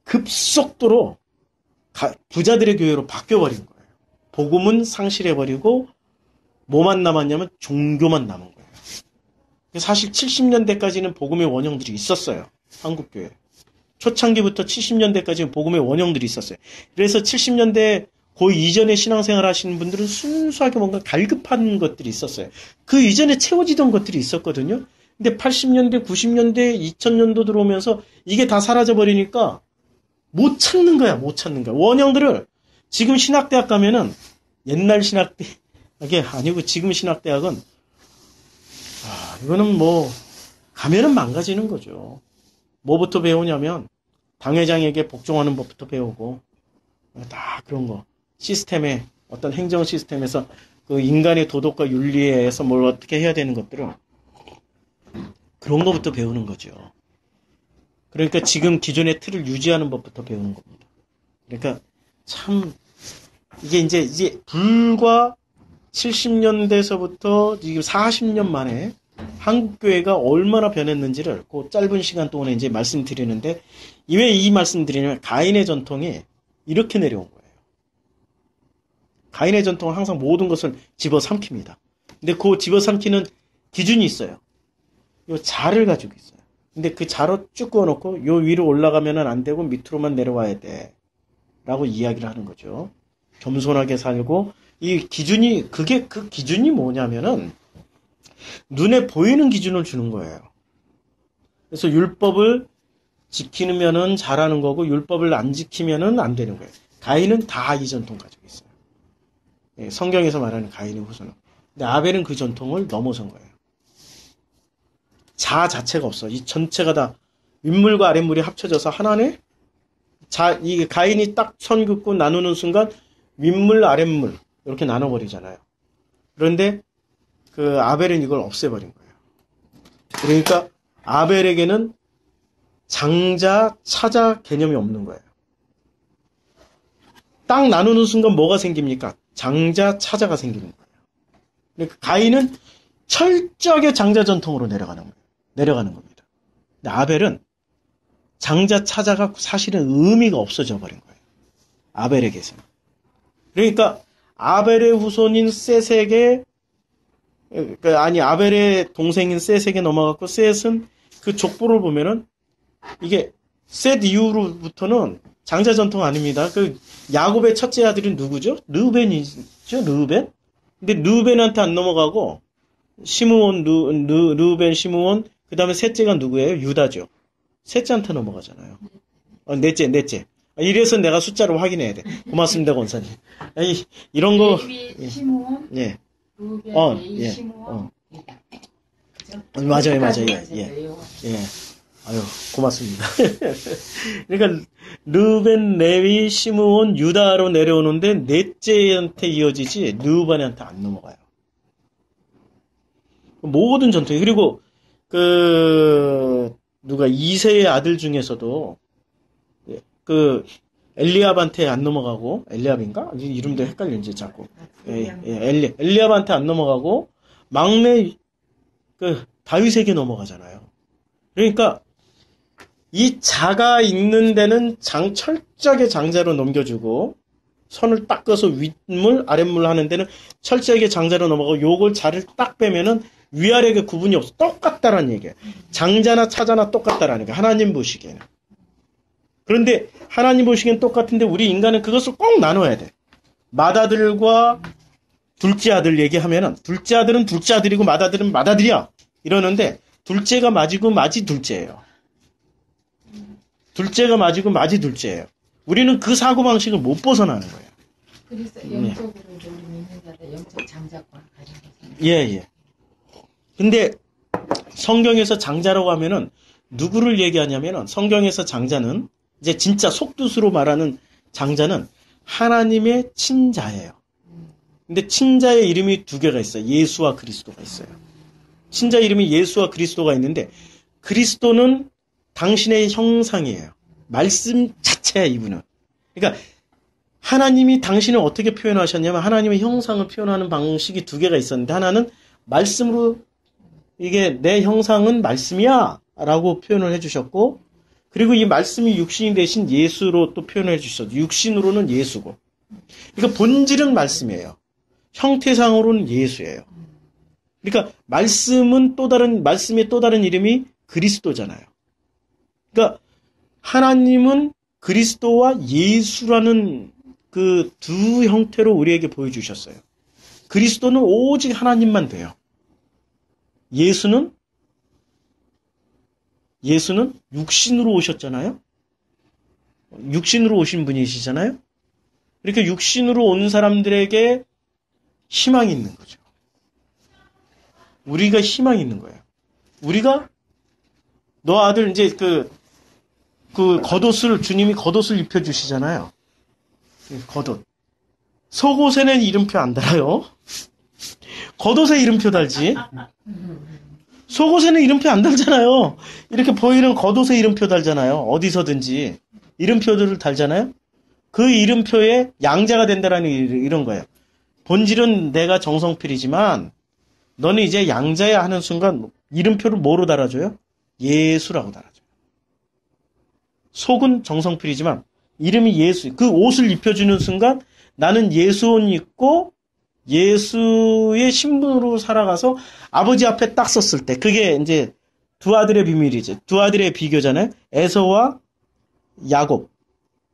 급속도로 부자들의 교회로 바뀌어버린 거예요. 복음은 상실해버리고 뭐만 남았냐면 종교만 남은 거예요. 사실 70년대까지는 복음의 원형들이 있었어요. 한국교회. 초창기부터 70년대까지는 복음의 원형들이 있었어요. 그래서 70년대 그 이전에 신앙생활 하시는 분들은 순수하게 뭔가 갈급한 것들이 있었어요. 그 이전에 채워지던 것들이 있었거든요. 근데 80년대, 90년대, 2000년도 들어오면서 이게 다 사라져버리니까 못 찾는 거야. 원형들을 지금 신학대학 가면은 옛날 신학대학이 아니고 지금 신학대학은 이거는 뭐 가면은 망가지는 거죠. 뭐부터 배우냐면 당회장에게 복종하는 법부터 배우고 다 그런 거. 시스템에 어떤 행정 시스템에서 그 인간의 도덕과 윤리에 의해서 뭘 어떻게 해야 되는 것들을 그런 거부터 배우는 거죠. 그러니까 지금 기존의 틀을 유지하는 법부터 배우는 겁니다. 그러니까 참 이게 이제 불과 70년대에서부터 지금 40년 만에 한국 교회가 얼마나 변했는지를 그 짧은 시간 동안에 이제 말씀드리는데 왜 이 말씀드리냐면 가인의 전통이 이렇게 내려온 거예요. 가인의 전통은 항상 모든 것을 집어삼킵니다. 근데 그 집어삼키는 기준이 있어요. 요 자를 가지고 있어요. 근데 그 자로 쭉 그어놓고 요 위로 올라가면은 안 되고 밑으로만 내려와야 돼. 라고 이야기를 하는 거죠. 겸손하게 살고, 이 기준이, 그 기준이 뭐냐면은, 눈에 보이는 기준을 주는 거예요. 그래서 율법을 지키면은 잘하는 거고, 율법을 안 지키면은 안 되는 거예요. 가인은 다 이 전통 가지고 있어요. 예, 성경에서 말하는 가인의 후손은. 근데 아벨은 그 전통을 넘어선 거예요. 자 자체가 없어. 이 전체가 다 윗물과 아랫물이 합쳐져서 하나네? 이 가인이 딱 선 긋고 나누는 순간 윗물, 아랫물 이렇게 나눠버리잖아요. 그런데 그 아벨은 이걸 없애버린 거예요. 그러니까 아벨에게는 장자, 차자 개념이 없는 거예요. 딱 나누는 순간 뭐가 생깁니까? 장자, 차자가 생기는 거예요. 그러니까 가인은 철저하게 장자 전통으로 내려가는 겁니다. 근데 아벨은 장자, 차자가 사실은 의미가 없어져 버린 거예요. 아벨에게서는. 그러니까 아벨의 후손인 셋에게 아벨의 동생인 셋에게 넘어갔고, 셋은 그 족보를 보면은 이게 셋 이후로부터는 장자 전통 아닙니다. 그 야곱의 첫째 아들이 누구죠? 르우벤이죠, 르우벤. 근데 르우벤한테 안 넘어가고 시므온, 르우벤, 시므온, 그 다음에 셋째가 누구예요? 유다죠. 셋째한테 넘어가잖아요. 넷째. 이래서 내가 숫자로 확인해야 돼. 고맙습니다, 권사님. 아니, 이런 거. 레위, 시므온, 예. 루벤, 레위, 예. 시므온, 유다. 그죠? 맞아요. 예. 아유, 고맙습니다. 그러니까, 르벤, 레위, 시므온, 유다로 내려오는데, 넷째한테 이어지지, 르우벤한테 안 넘어가요. 모든 전통이. 그리고, 이세의 아들 중에서도, 엘리압한테 안 넘어가고, 엘리압인가? 이름도 헷갈려, 이제 자꾸. 엘리압한테 안 넘어가고, 막내, 다윗에게 넘어가잖아요. 그러니까, 이 자가 있는 데는 철저하게 장자로 넘겨주고, 선을 딱 꺼서 윗물, 아랫물 하는 데는 철저하게 장자로 넘어가고, 요걸 자를 딱 빼면은 위아래가 구분이 없어. 똑같다라는 얘기예요. 장자나 차자나 똑같다라는 게 하나님 보시기에는. 그런데 하나님 보시기엔 똑같은데 우리 인간은 그것을 꼭 나눠야 돼. 맏아들과 둘째 아들 얘기하면은 둘째 아들은 둘째 아들이고 맏아들은 맏아들이야. 이러는데 둘째가 맞이고 맞이 둘째예요. 둘째가 맞이고 맞이 둘째예요. 우리는 그 사고방식을 못 벗어나는 거예요. 그래서 영적으로 우리 믿는 자들 영적 장자권 가진 거죠. 예. 근데 성경에서 장자라고 하면은 누구를 얘기하냐면은 성경에서 장자는 이제 진짜 속뜻으로 말하는 장자는 하나님의 친자예요. 근데 친자의 이름이 두 개가 있어요. 예수와 그리스도가 있어요. 친자 이름이 예수와 그리스도가 있는데 그리스도는 당신의 형상이에요. 말씀 자체야, 이분은. 그러니까 하나님이 당신을 어떻게 표현하셨냐면 하나님의 형상을 표현하는 방식이 두 개가 있었는데 하나는 말씀으로 이게 내 형상은 말씀이야 라고 표현을 해주셨고 그리고 이 말씀이 육신이 되신 예수로 또 표현을 해주셨어요. 육신으로는 예수고 그러니까 본질은 말씀이에요. 형태상으로는 예수예요. 그러니까 말씀의 또 다른 이름이 그리스도잖아요. 그러니까 하나님은 그리스도와 예수라는 그 두 형태로 우리에게 보여주셨어요. 그리스도는 오직 하나님만 돼요. 예수는 육신으로 오셨잖아요. 육신으로 오신 분이시잖아요. 그러니까 육신으로 온 사람들에게 희망이 있는 거죠. 우리가 희망이 있는 거예요. 우리가 너 아들 이제 주님이 겉옷을 입혀주시잖아요. 겉옷. 속옷에는 이름표 안 달아요. 겉옷에 이름표 달지. 속옷에는 이름표 안 달잖아요. 이렇게 보이는 겉옷에 이름표 달잖아요. 어디서든지. 이름표들을 달잖아요. 그 이름표에 양자가 된다라는 이런 거예요. 본질은 내가 정성필이지만 너는 이제 양자야 하는 순간 이름표를 뭐로 달아줘요? 예수라고 달아줘요. 속은 정성필이지만 이름이 예수. 그 옷을 입혀주는 순간 나는 예수 옷 입고 예수의 신분으로 살아가서 아버지 앞에 딱 섰을 때 그게 이제 두 아들의 비밀이죠. 두 아들의 비교잖아요. 에서와 야곱.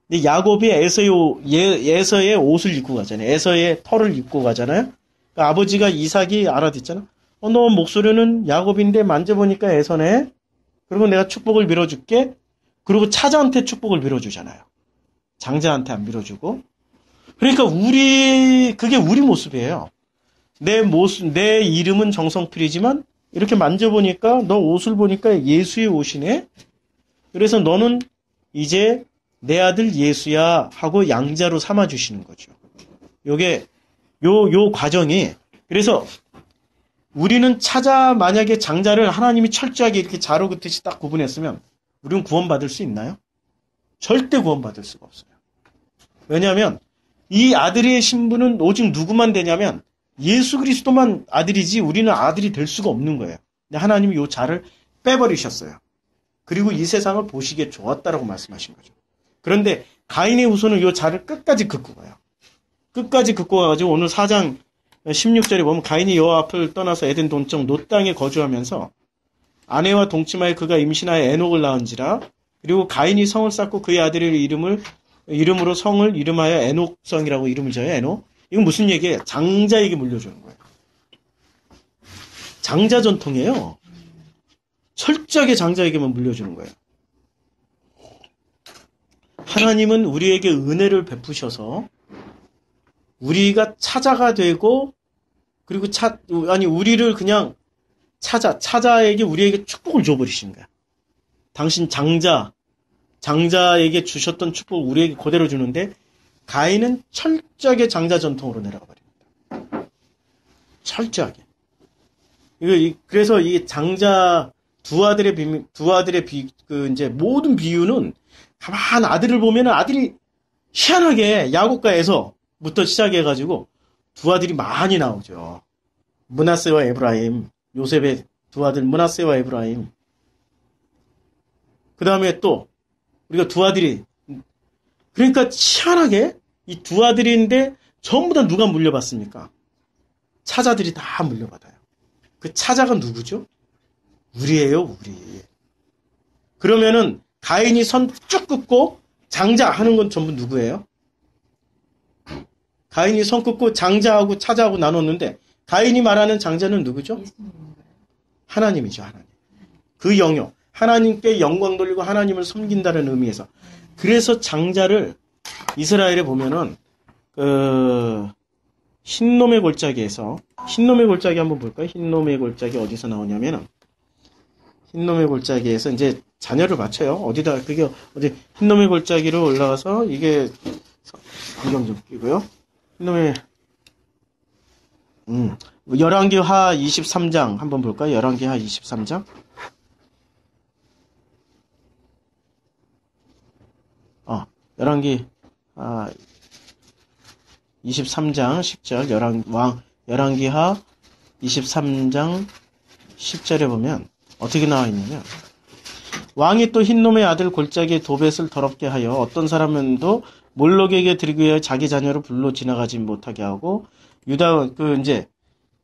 근데 야곱이 에서의 옷을 입고 가잖아요. 에서의 털을 입고 가잖아요. 그러니까 아버지가 이삭이 알아듣잖아. 너 목소리는 야곱인데 만져보니까 에서네. 그리고 내가 축복을 밀어줄게. 그리고 차자한테 축복을 밀어주잖아요. 장자한테 안 밀어주고. 그러니까 그게 우리 모습이에요. 내 이름은 정성필이지만 이렇게 만져보니까 너 옷을 보니까 예수의 옷이네. 그래서 너는 이제 내 아들 예수야 하고 양자로 삼아주시는 거죠. 요게 요 과정이 그래서 우리는 만약에 장자를 하나님이 철저하게 이렇게 자루 긋듯이 딱 구분했으면 우리는 구원받을 수 있나요? 절대 구원받을 수가 없어요. 왜냐하면 이 아들의 신분은 오직 누구만 되냐면 예수 그리스도만 아들이지 우리는 아들이 될 수가 없는 거예요. 근데 하나님이 요 자를 빼버리셨어요. 그리고 이 세상을 보시기에 좋았다라고 말씀하신 거죠. 그런데 가인의 후손은 요 자를 끝까지 긋고 가요. 끝까지 긋고 가가지고 오늘 4장 16절에 보면 가인이 여호와 앞을 떠나서 에덴 동쪽 놋 땅에 거주하면서 아내와 동침하여 그가 임신하여 에녹을 낳은지라. 그리고 가인이 성을 쌓고 그의 아들의 이름으로 성을 이름하여 에녹성이라고 이름을 지어요. 에녹. 이건 무슨 얘기예요? 장자에게 물려주는 거예요. 장자 전통이에요. 철저하게 장자에게만 물려주는 거예요. 하나님은 우리에게 은혜를 베푸셔서 우리가 차자가 되고 그리고 우리를 그냥 차자에게 우리에게 축복을 줘버리신 거야. 당신 장자에게 주셨던 축복을 우리에게 그대로 주는데 가인은 철저하게 장자 전통으로 내려가 버립니다. 철저하게. 그래서 이 장자 두 아들의 이제 모든 비유는 가만 아들을 보면은 아들이 희한하게 야곱과 에서부터 시작해가지고 두 아들이 많이 나오죠. 므낫세와 에브라임, 요셉의 두 아들 므낫세와 에브라임. 그 다음에 또 우리가 두 아들이 그러니까 희한하게 이 두 아들인데 전부 다 누가 물려받습니까? 차자들이 다 물려받아요. 그 차자가 누구죠? 우리예요, 우리. 그러면은 가인이 선 쭉 긋고 장자 하는 건 전부 누구예요? 가인이 선 긋고 장자하고 차자하고 나눴는데 가인이 말하는 장자는 누구죠? 하나님이죠, 하나님. 그 영역. 하나님께 영광 돌리고 하나님을 섬긴다는 의미에서. 그래서 장자를 이스라엘에 보면은 흰놈의 골짜기에서 흰놈의 골짜기 한번 볼까요? 흰놈의 골짜기 어디서 나오냐면은 흰놈의 골짜기에서 이제 자녀를 바쳐요. 어디다 그게 어디 흰놈의 골짜기로 올라가서 이게 안경 좀 끼고요. 흰놈의 열왕기하 23장 한번 볼까요? 열왕기하 23장. 열왕기 23장 10절 열왕기하 23장 10절에 보면 어떻게 나와 있냐면 왕이 또 흰놈의 아들 골짜기에 도벳을 더럽게 하여 어떤 사람은도 몰록에게 드리기 위해 자기 자녀를 불로 지나가지 못하게 하고 유다 이제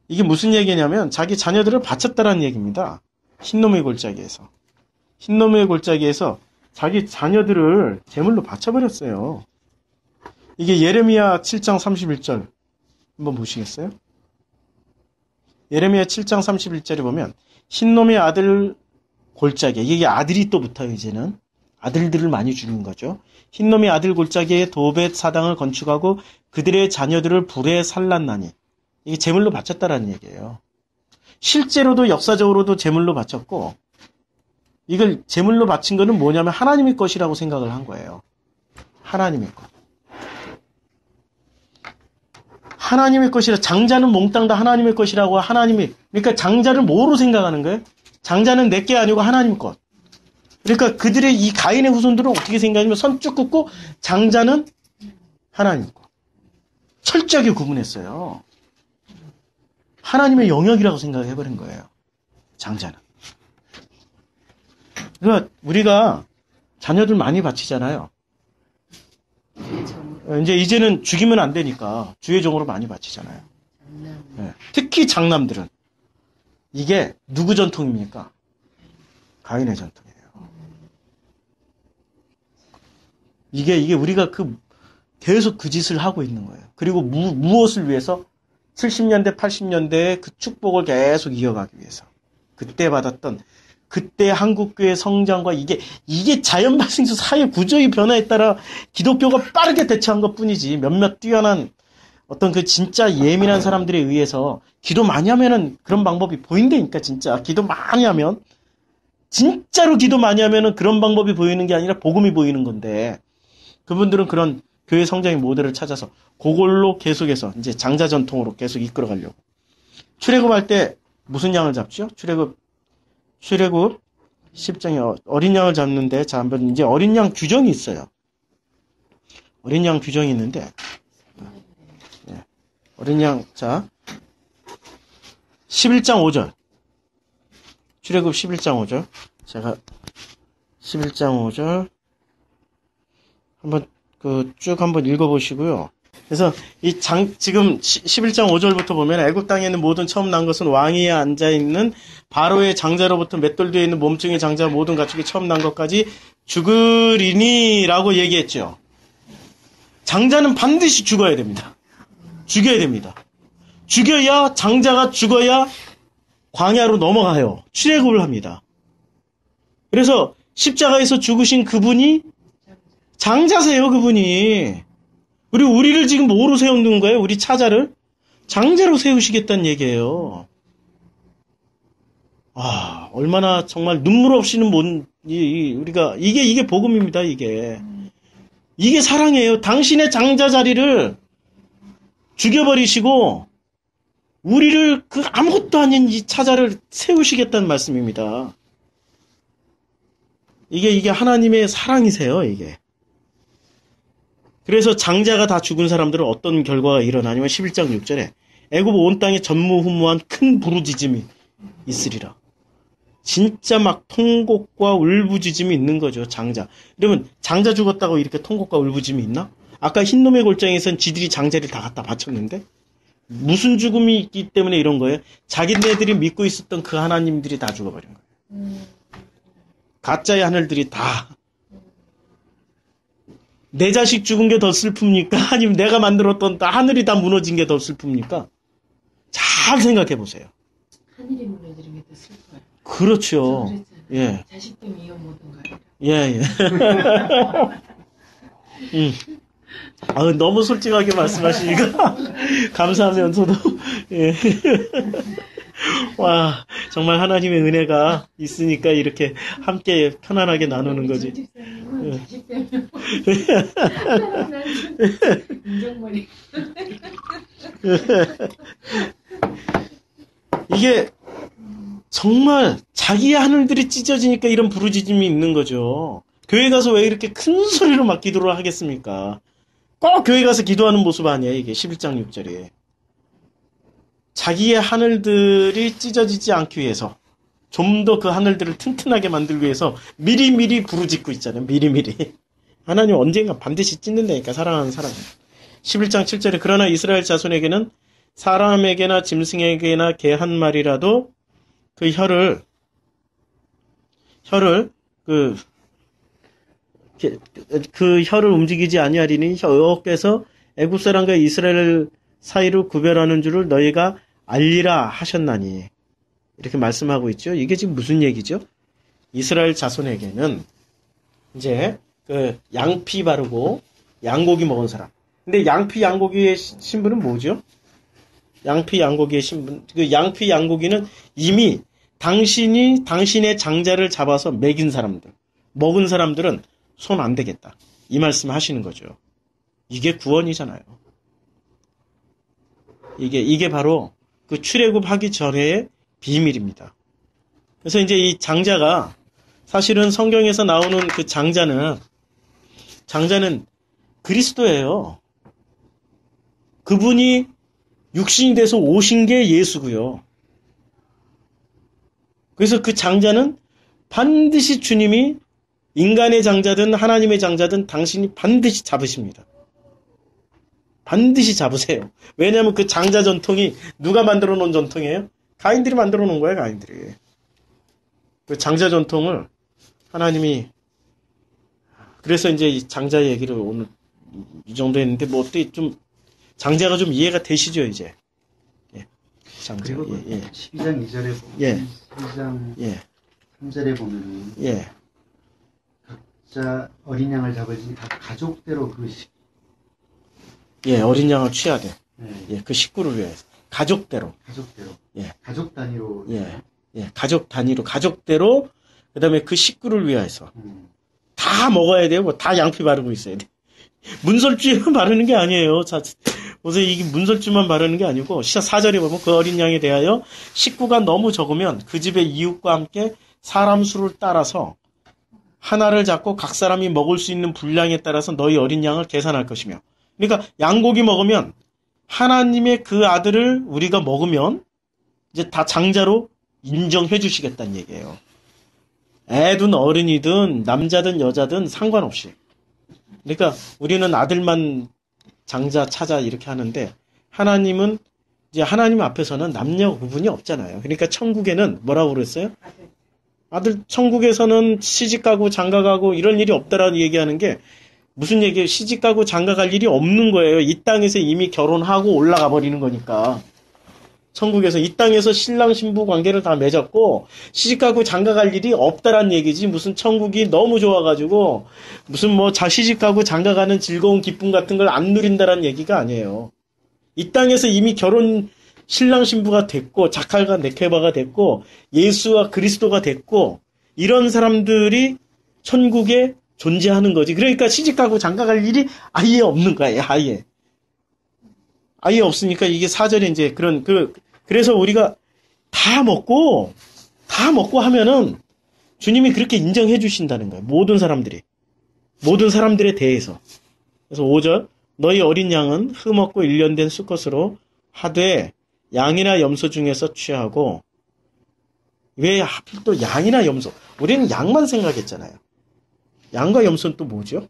이게 무슨 얘기냐면 자기 자녀들을 바쳤다라는 얘기입니다. 흰놈의 골짜기에서 자기 자녀들을 제물로 바쳐버렸어요. 이게 예레미야 7장 31절 한번 보시겠어요? 예레미야 7장 31절에 보면 흰놈의 아들 골짜기 이게 아들이 또 붙어요. 이제는 아들들을 많이 주는 거죠. 흰놈의 아들 골짜기에 도벳 사당을 건축하고 그들의 자녀들을 불에 살랐나니 이게 제물로 바쳤다라는 얘기예요. 실제로도 역사적으로도 제물로 바쳤고 이걸 제물로 바친 거는 뭐냐면 하나님의 것이라고 생각을 한 거예요. 하나님의 것. 하나님의 것이라 장자는 몽땅 다 하나님의 것이라고 그러니까 장자를 뭐로 생각하는 거예요? 장자는 내게 아니고 하나님 것. 그러니까 그들의 이 가인의 후손들은 어떻게 생각하냐면 선 쭉 긋고 장자는 하나님 것. 철저하게 구분했어요. 하나님의 영역이라고 생각해버린 거예요. 장자는. 그러니까 우리가 자녀들 많이 바치잖아요. 이제는 죽이면 안 되니까 주의 종으로 많이 바치잖아요. 네. 특히 장남들은 이게 누구 전통입니까? 가인의 전통이에요. 이게 우리가 계속 그 짓을 하고 있는 거예요. 그리고 무엇을 위해서? 70년대, 80년대의 그 축복을 계속 이어가기 위해서. 그때 받았던, 그때 한국교회 성장과 이게 자연 발생수 사회 구조의 변화에 따라 기독교가 빠르게 대처한 것 뿐이지, 몇몇 뛰어난 어떤 그 진짜 예민한 사람들에 의해서 기도 많이 하면은 그런 방법이 보인다니까, 진짜. 기도 많이 하면. 진짜로 기도 많이 하면은 그런 방법이 보이는 게 아니라 복음이 보이는 건데, 그분들은 그런 교회 성장의 모델을 찾아서 그걸로 계속해서 이제 장자 전통으로 계속 이끌어가려고. 출애굽할 때 무슨 양을 잡죠? 출애굽 10장에 어린 양을 잡는데, 자, 한번 이제 어린 양 규정이 있어요. 어린 양 규정이 있는데, 어린 양, 자, 11장 5절. 출애굽 11장 5절. 제가 11장 5절 한번 쭉 한번 읽어보시고요. 그래서 지금 11장 5절부터 보면, 애굽 땅에 있는 모든 처음 난 것은 왕위에 앉아 있는 바로의 장자로부터 맷돌 뒤에 있는 몸뚱이 장자 모든 가축이 처음 난 것까지 죽으리니라고 얘기했죠. 장자는 반드시 죽어야 됩니다. 죽여야 됩니다. 죽여야, 장자가 죽어야 광야로 넘어가요. 출애굽을 합니다. 그래서 십자가에서 죽으신 그분이 장자세요, 그분이. 그리고 우리를 지금 뭐로 세우는 거예요? 우리 차자를? 장자로 세우시겠다는 얘기예요. 아, 얼마나 정말 눈물 없이는 우리가, 이게 복음입니다, 이게. 이게 사랑이에요. 당신의 장자 자리를 죽여버리시고, 우리를 아무것도 아닌 이 차자를 세우시겠다는 말씀입니다. 이게 하나님의 사랑이세요, 이게. 그래서 장자가 다 죽은 사람들은 어떤 결과가 일어나냐면 11장 6절에 애굽 온 땅에 전무후무한 큰 부르짖음이 있으리라. 진짜 막 통곡과 울부짖음이 있는 거죠, 장자. 그러면 장자 죽었다고 이렇게 통곡과 울부짖음이 있나? 아까 흰놈의 골장에선 지들이 장자를 다 갖다 바쳤는데? 무슨 죽음이 있기 때문에 이런 거예요? 자기네들이 믿고 있었던 그 하나님들이 다 죽어버린 거예요. 가짜의 하늘들이 다. 내 자식 죽은 게 더 슬픕니까? 아니면 내가 만들었던 하늘이 다 무너진 게 더 슬픕니까? 잘 생각해 보세요. 하늘이 무너지는 게 더 슬퍼요. 그렇죠. 예. 자식 때문에 이혼 모든 거예요. 예. 너무 솔직하게 말씀하시니까 감사하면서도, 예. 와, 정말 하나님의 은혜가 있으니까 이렇게 함께 편안하게 나누는 거지. 예. 자식 때문에 인정머리. 이게 정말 자기의 하늘들이 찢어지니까 이런 부르짖음이 있는 거죠. 교회 가서 왜 이렇게 큰 소리로 막 기도를 하겠습니까? 꼭 교회 가서 기도하는 모습 아니에요, 이게 11장 6절에. 자기의 하늘들이 찢어지지 않기 위해서, 좀 더 그 하늘들을 튼튼하게 만들기 위해서 미리미리 부르짖고 있잖아요, 미리미리. 하나님 언젠가 반드시 찢는다니까, 사랑하는 사람. 11장 7절에 그러나 이스라엘 자손에게는 사람에게나 짐승에게나 개 한 마리라도 그 혀를 움직이지 아니하리니 여호와께서 애굽 사람과 이스라엘 사이를 구별하는 줄을 너희가 알리라 하셨나니. 이렇게 말씀하고 있죠. 이게 지금 무슨 얘기죠? 이스라엘 자손에게는 이제 양피 바르고 양고기 먹은 사람. 근데 양피 양고기의 신분은 뭐죠? 양피 양고기의 신분. 양피 양고기는 이미 당신의 장자를 잡아서 먹인 사람들, 먹은 사람들은 손 안 대겠다. 이 말씀 하시는 거죠. 이게 구원이잖아요. 이게 바로 그 출애굽하기 전의 비밀입니다. 그래서 이제 이 장자가, 사실은 성경에서 나오는 그 장자는 그리스도예요. 그분이 육신이 돼서 오신 게 예수고요. 그래서 그 장자는 반드시 주님이 인간의 장자든 하나님의 장자든 당신이 반드시 잡으십니다. 반드시 잡으세요. 왜냐하면 그 장자 전통이 누가 만들어 놓은 전통이에요? 가인들이 만들어 놓은 거예요, 가인들이. 그 장자 전통을 하나님이 그래서 이제 이 장자 얘기를 오늘 이 정도 했는데, 뭐, 어떻게 좀, 장자가 좀 이해가 되시죠, 이제? 예. 장자. 그리고 예, 예. 12장 2절에 보면, 예. 12장 예. 3절에 보면은, 예. 각자 어린 양을 잡으지 각 가족대로 그 예, 어린 양을 취하되. 네, 예, 그 식구를 위해서. 가족대로. 가족대로. 예. 가족 단위로. 예. 예. 가족 단위로, 가족대로, 그 다음에 그 식구를 위해서. 다 먹어야 돼요. 뭐 다 양피 바르고 있어야 돼. 문설주만 바르는 게 아니에요. 자, 보세요. 이게 문설주만 바르는 게 아니고, 4절에 보면 그 어린 양에 대하여 식구가 너무 적으면 그 집의 이웃과 함께 사람 수를 따라서 하나를 잡고 각 사람이 먹을 수 있는 분량에 따라서 너희 어린 양을 계산할 것이며. 그러니까 양고기 먹으면 하나님의 그 아들을 우리가 먹으면 이제 다 장자로 인정해 주시겠다는 얘기예요. 애든 어른이든 남자든 여자든 상관없이. 그러니까 우리는 아들만 장자 찾아 이렇게 하는데 하나님은 이제 하나님 앞에서는 남녀 구분이 없잖아요. 그러니까 천국에는 뭐라고 그랬어요? 아들 천국에서는 시집가고 장가가고 이런 일이 없다라는 얘기하는 게 무슨 얘기예요? 시집가고 장가갈 일이 없는 거예요. 이 땅에서 이미 결혼하고 올라가 버리는 거니까. 천국에서 이 땅에서 신랑 신부 관계를 다 맺었고 시집가고 장가갈 일이 없다란 얘기지. 무슨 천국이 너무 좋아가지고 무슨 뭐 시집가고 장가가는 즐거운 기쁨 같은 걸 안 누린다란 얘기가 아니에요. 이 땅에서 이미 결혼 신랑 신부가 됐고 자칼과 네케바가 됐고 예수와 그리스도가 됐고 이런 사람들이 천국에 존재하는 거지. 그러니까 시집가고 장가갈 일이 아예 없는 거예요. 아예 없으니까 이게 4절에 이제 그래서 우리가 다 먹고 하면은 주님이 그렇게 인정해 주신다는 거예요. 모든 사람들에 대해서. 그래서 5절 너희 어린 양은 흠없고 일련된 수컷으로 하되 양이나 염소 중에서 취하고. 왜 하필 또 양이나 염소? 우리는 양만 생각했잖아요. 양과 염소는 또 뭐죠?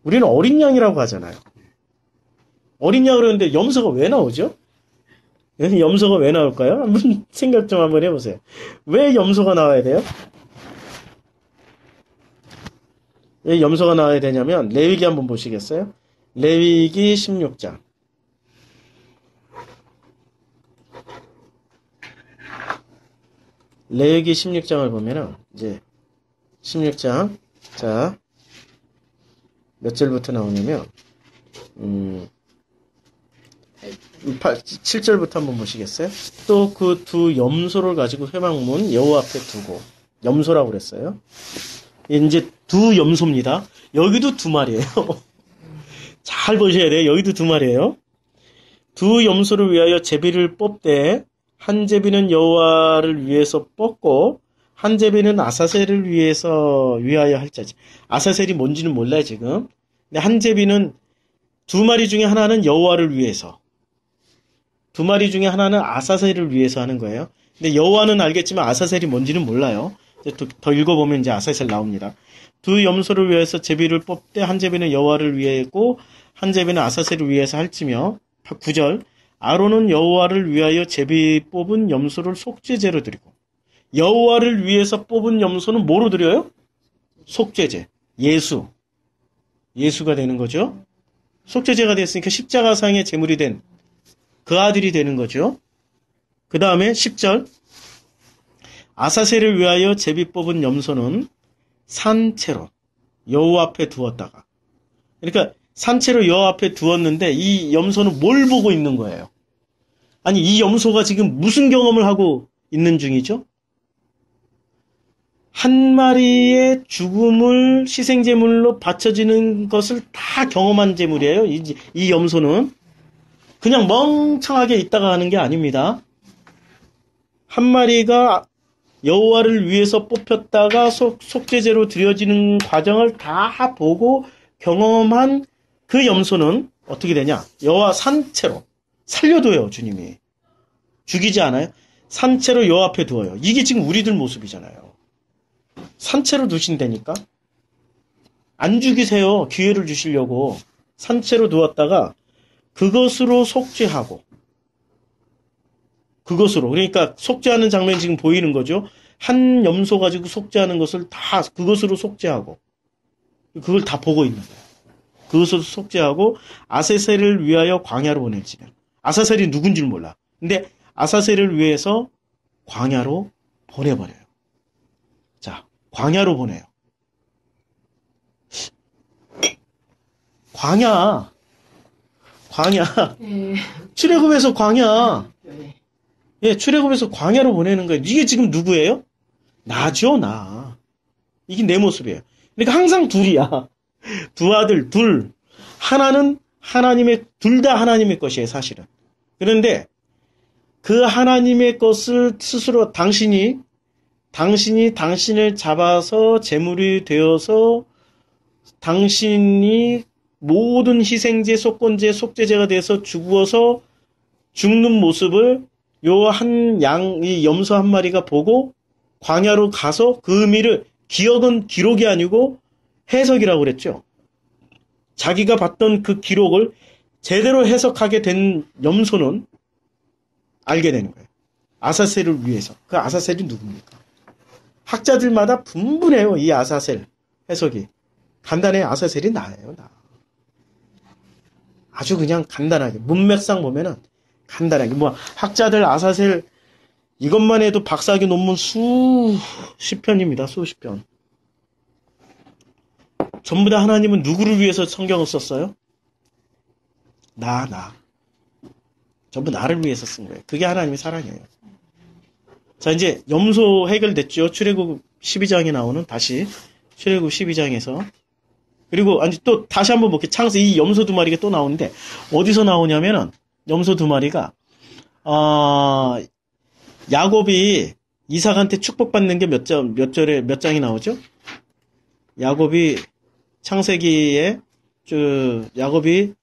우리는 어린 양이라고 하잖아요. 어린 양 그러는데 염소가 왜 나오죠? 염소가 왜 나올까요? 한번 생각 좀 한번 해보세요. 왜 염소가 나와야 돼요? 왜 염소가 나와야 되냐면 레위기 한번 보시겠어요? 레위기 16장. 레위기 16장을 보면은 이제 16장 자 몇 절부터 나오냐면 7절부터 한번 보시겠어요? 또 그 두 염소를 가지고 회막문 여호와 앞에 두고 염소라고 그랬어요. 이제 두 염소입니다. 여기도 두 마리예요. 잘 보셔야 돼요. 여기도 두 마리예요. 두 염소를 위하여 제비를 뽑되 한 제비는 여호와를 위해서 뽑고 한 제비는 아사셀을 위하여 할 자지. 아사셀이 뭔지는 몰라요 지금. 근데 한 제비는 두 마리 중에 하나는 여호와를 위해서, 두 마리 중에 하나는 아사셀을 위해서 하는 거예요. 근데 여호와는 알겠지만 아사셀이 뭔지는 몰라요. 이제 더 읽어보면 이제 아사셀 나옵니다. 두 염소를 위해서 제비를 뽑되 한 제비는 여호와를 위하고 한 제비는 아사셀을 위해서 할지며. 9절 아론은 여호와를 위하여 제비 뽑은 염소를 속죄제로 드리고. 여호와를 위해서 뽑은 염소는 뭐로 드려요? 속죄제. 예수가 되는 거죠. 속죄제가 됐으니까 십자가상의 제물이 된 그 아들이 되는 거죠. 그 다음에 10절 아사셀을 위하여 제비 뽑은 염소는 산채로 여호와 앞에 두었다가. 그러니까 산채로 여호와 앞에 두었는데 이 염소는 뭘 보고 있는 거예요? 아니 이 염소가 지금 무슨 경험을 하고 있는 중이죠? 한 마리의 죽음을 희생제물로 바쳐지는 것을 다 경험한 제물이에요. 이 염소는 그냥 멍청하게 있다가 하는 게 아닙니다. 한 마리가 여호와를 위해서 뽑혔다가 속죄제로 드려지는 과정을 다 보고 경험한 그 염소는 어떻게 되냐? 여호와 산채로 살려둬요. 주님이 죽이지 않아요. 산채로 여호와 앞에 두어요. 이게 지금 우리들 모습이잖아요. 산채로 두신다니까? 안 죽이세요. 기회를 주시려고. 산채로 두었다가 그것으로 속죄하고. 그것으로. 그러니까 속죄하는 장면이 지금 보이는 거죠. 한 염소 가지고 속죄하는 것을 다 그것으로 속죄하고. 그걸 다 보고 있는 거예요. 그것을 속죄하고 아사셀을 위하여 광야로 보낼지라. 아사셀이 누군지를 몰라. 근데 아사셀을 위해서 광야로 보내버려요. 자, 광야로 보내요. 광야. 네. 출애굽에서 광야. 네. 예, 출애굽에서 광야로 보내는 거예요. 이게 지금 누구예요? 나죠, 나. 이게 내 모습이에요. 그러니까 항상 둘이야. 두 아들, 둘. 하나는 하나님의, 둘 다 하나님의 것이에요, 사실은. 그런데 그 하나님의 것을 스스로 당신이 당신을 잡아서 제물이 되어서 당신이 모든 희생제, 속건제, 속죄제가 돼서 죽어서 죽는 모습을 요 한 이 염소 한 마리가 보고 광야로 가서 그 의미를 기억은 기록이 아니고 해석이라고 그랬죠. 자기가 봤던 그 기록을 제대로 해석하게 된 염소는 알게 되는 거예요. 아사셀을 위해서. 그 아사셀이 누굽니까? 학자들마다 분분해요. 이 아사셀 해석이. 간단해. 아사셀이 나예요. 나. 아주 그냥 간단하게. 문맥상 보면은 간단하게. 뭐 학자들 아사셀 이것만 해도 박사학위 논문 수십 편입니다. 수십 편. 전부 다 하나님은 누구를 위해서 성경을 썼어요? 나. 전부 나를 위해서 쓴 거예요. 그게 하나님의 사랑이에요. 자, 이제 염소 해결됐죠. 출애굽 12장에 나오는 다시 출애굽 12장에서 그리고 아니 또 다시 한번 볼게요. 창세기 이 염소 두 마리가 또 나오는데 어디서 나오냐면은 염소 두 마리가 야곱이 이삭한테 축복받는 게 몇 장이 나오죠? 야곱이 창세기에 야곱이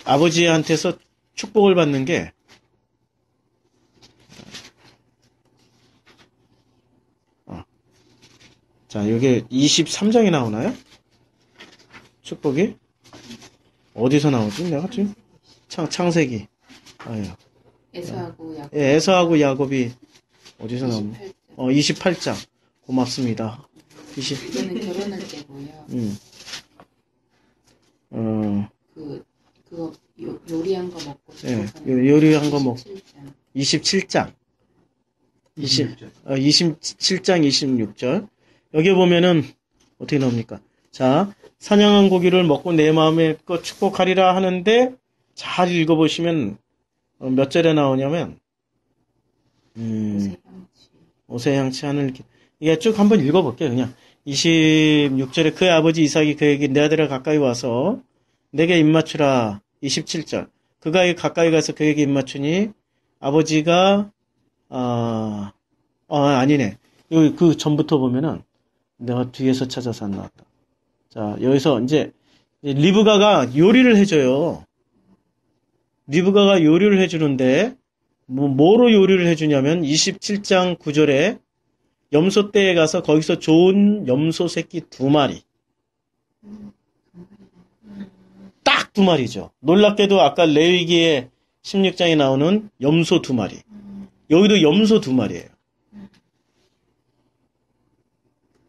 아버지한테서 축복을 받는 게 자, 여기 23장이 나오나요? 축복이? 어디서 나오지? 내가 지금 창세기. 아유. 에서하고 야곱. 예, 에서하고 야곱이 어디서 나오나? 28장. 고맙습니다. 이거는 결혼할 때고요. 그거 요리한 거 먹고. 예, 요리한 거 먹고. 27장. 27장 26절. 여기 보면은 어떻게 나옵니까? 자, 사냥한 고기를 먹고 내 마음의 것 축복하리라 하는데 잘 읽어보시면 몇 절에 나오냐면 오새향치 하늘 이게 쭉 한번 읽어볼게요. 그냥 26절에 그의 아버지 이삭이 그에게 내 아들아 가까이 와서 내게 입맞추라. 27절 그가 가까이 가서 그에게 입맞추니 아버지가 아니네. 여기 그 전부터 보면은 내가 뒤에서 찾아서 안 나왔다. 자, 여기서 이제 리브가가 요리를 해줘요. 리브가가 요리를 해주는데 뭐로 요리를 해주냐면 27장 9절에 염소떼에 가서 거기서 좋은 염소 새끼 2마리. 딱 2마리죠. 놀랍게도 아까 레위기의 16장에 나오는 염소 2마리. 여기도 염소 2마리예요.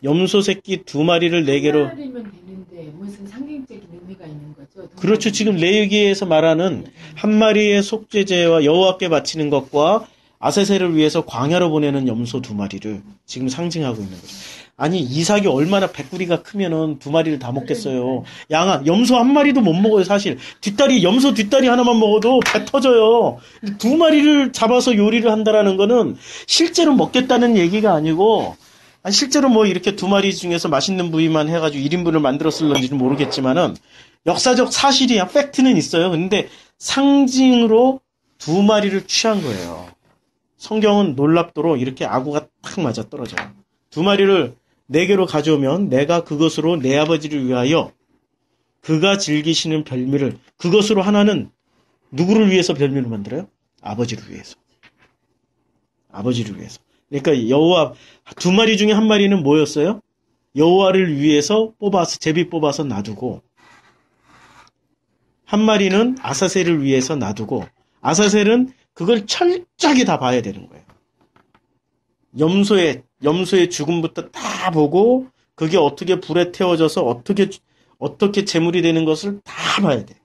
염소 새끼 2마리를 4개로. 하나리면 되는데 무슨 상징적인 의미가 있는 거죠? 그렇죠. 지금 레위기에서 말하는 한 마리의 속죄제와 여호와께 바치는 것과 아세셀을 위해서 광야로 보내는 염소 2마리를 지금 상징하고 있는 거죠. 아니 이삭이 얼마나 배꾸리가 크면은 2마리를 다 먹겠어요. 염소 한 마리도 못 먹어요. 사실 염소 뒷다리 하나만 먹어도 배 터져요. 2마리를 잡아서 요리를 한다라는 거는 실제로 먹겠다는 얘기가 아니고 실제로 뭐 이렇게 2마리 중에서 맛있는 부위만 해가지고 1인분을 만들었을런지는 모르겠지만은 역사적 사실이야. 팩트는 있어요. 근데 상징으로 2마리를 취한 거예요. 성경은 놀랍도록 이렇게 아구가 탁 맞아 떨어져요. 2마리를 4개로 가져오면 내가 그것으로 내 아버지를 위하여 그가 즐기시는 별미를 그것으로 하나는 누구를 위해서 별미를 만들어요? 아버지를 위해서. 아버지를 위해서. 그러니까 여호와 2마리 중에 1마리는 뭐였어요? 여호와를 위해서 제비 뽑아서 놔두고 1마리는 아사셀을 위해서 놔두고 아사셀은 그걸 철저하게 다 봐야 되는 거예요. 염소의 염소의 죽음부터 다 보고 그게 어떻게 불에 태워져서 어떻게 제물이 되는 것을 다 봐야 돼.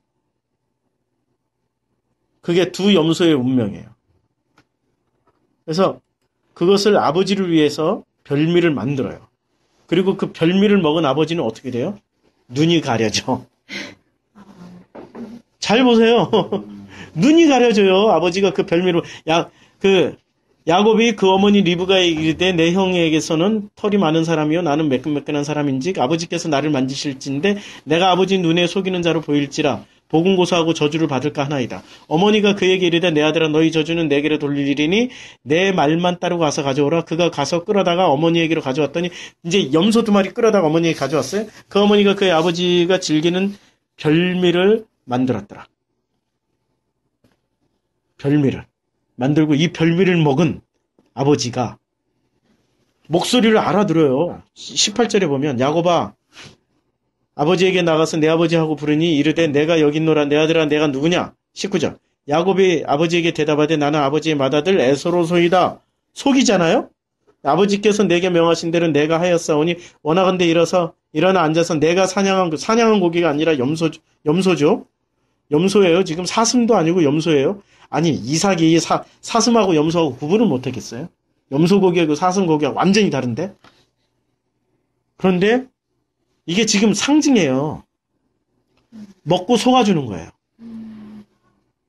그게 두 염소의 운명이에요. 그래서 그것을 아버지를 위해서 별미를 만들어요. 그리고 그 별미를 먹은 아버지는 어떻게 돼요? 눈이 가려져. 잘 보세요. 눈이 가려져요. 아버지가 그 별미로 야곱이 그 어머니 리브가에 이르되 내 형에게서는 털이 많은 사람이요 나는 매끈매끈한 사람인지 아버지께서 나를 만지실진데 내가 아버지 눈에 속이는 자로 보일지라 복음 고사하고 저주를 받을까 하나이다. 어머니가 그에게 이르되 내 아들아 너희 저주는 내게로 돌리리니 내 말만 따르고 가서 가져오라. 그가 가서 끌어다가 어머니에게로 가져왔더니 이제 염소 2마리 끌어다가 어머니에게 가져왔어요. 그 어머니가 그의 아버지가 즐기는 별미를 만들었더라. 별미를 만들고 이 별미를 먹은 아버지가 목소리를 알아들어요. 18절에 보면 야곱아 아버지에게 나가서 내 아버지하고 부르니 이르되 내가 여기 있노라. 내 아들아 내가 누구냐. 19절 야곱이 아버지에게 대답하되 나는 아버지의 맏아들 에서로소이다. 속이잖아요. 아버지께서 내게 명하신 대로 내가 하였사오니 원하건대 일어나 앉아서 내가 사냥한 고기가 아니라 염소죠. 염소예요. 지금 사슴도 아니고 염소예요. 아니 이삭이 사슴하고 염소하고 구분을 못하겠어요. 염소고기하고 사슴고기하고 완전히 다른데. 그런데 이게 지금 상징이에요. 먹고 속아주는 거예요.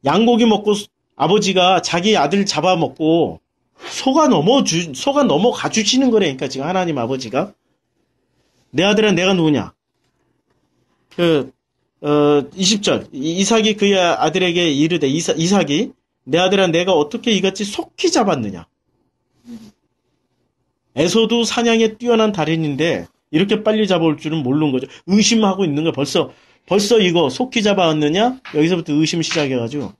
양고기 먹고 아버지가 자기 아들 잡아먹고 속아 넘어가 주시는 거라니까 지금 하나님 아버지가. 내 아들은 내가 누구냐. 20절 이삭이 그의 아들에게 이르되 이삭이 내 아들아 내가 어떻게 이같이 속히 잡았느냐. 에서도 사냥에 뛰어난 달인인데 이렇게 빨리 잡아올 줄은 모르는 거죠. 의심하고 있는 거야. 벌써 이거 속히 잡아왔느냐. 여기서부터 의심 시작해가지고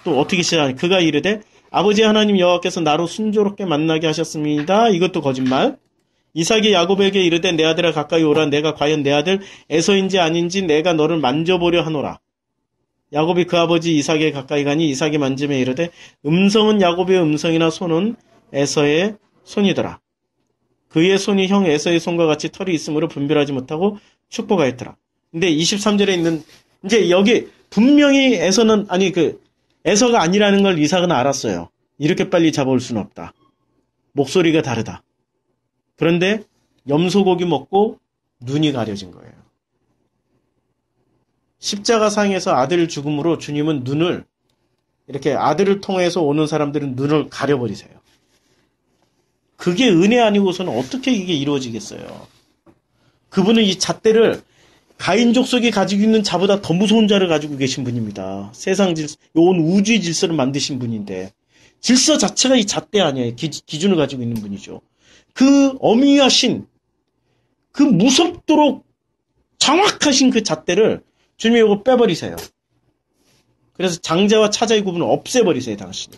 또 어떻게 시작하냐. 그가 이르되 아버지 하나님 여호와께서 나로 순조롭게 만나게 하셨습니다. 이것도 거짓말. 이삭이 야곱에게 이르되 내 아들아 가까이 오라. 내가 과연 내 아들 에서인지 아닌지 내가 너를 만져보려 하노라. 야곱이 그 아버지 이삭에 가까이 가니 이삭이 만지며 이르되 음성은 야곱의 음성이나 손은 에서의 손이더라. 그의 손이 형 에서의 손과 같이 털이 있으므로 분별하지 못하고 축복하였더라. 근데 23절에 있는 이제 여기 분명히 에서가 아니라는 걸 이삭은 알았어요. 이렇게 빨리 잡아올 수는 없다. 목소리가 다르다. 그런데 염소고기 먹고 눈이 가려진 거예요. 십자가상에서 아들 죽음으로 주님은 눈을 이렇게 아들을 통해서 오는 사람들은 눈을 가려버리세요. 그게 은혜 아니고서는 어떻게 이게 이루어지겠어요. 그분은 이 잣대를 가인 족속이 가지고 있는 자보다 더 무서운 자를 가지고 계신 분입니다. 세상 질서, 온 우주의 질서를 만드신 분인데 질서 자체가 이 잣대 아니에요. 기준을 가지고 있는 분이죠. 그 어미하신 그 무섭도록 정확하신 그 잣대를 주님이 이거 빼버리세요. 그래서 장자와 차자의 구분을 없애버리세요. 당신이.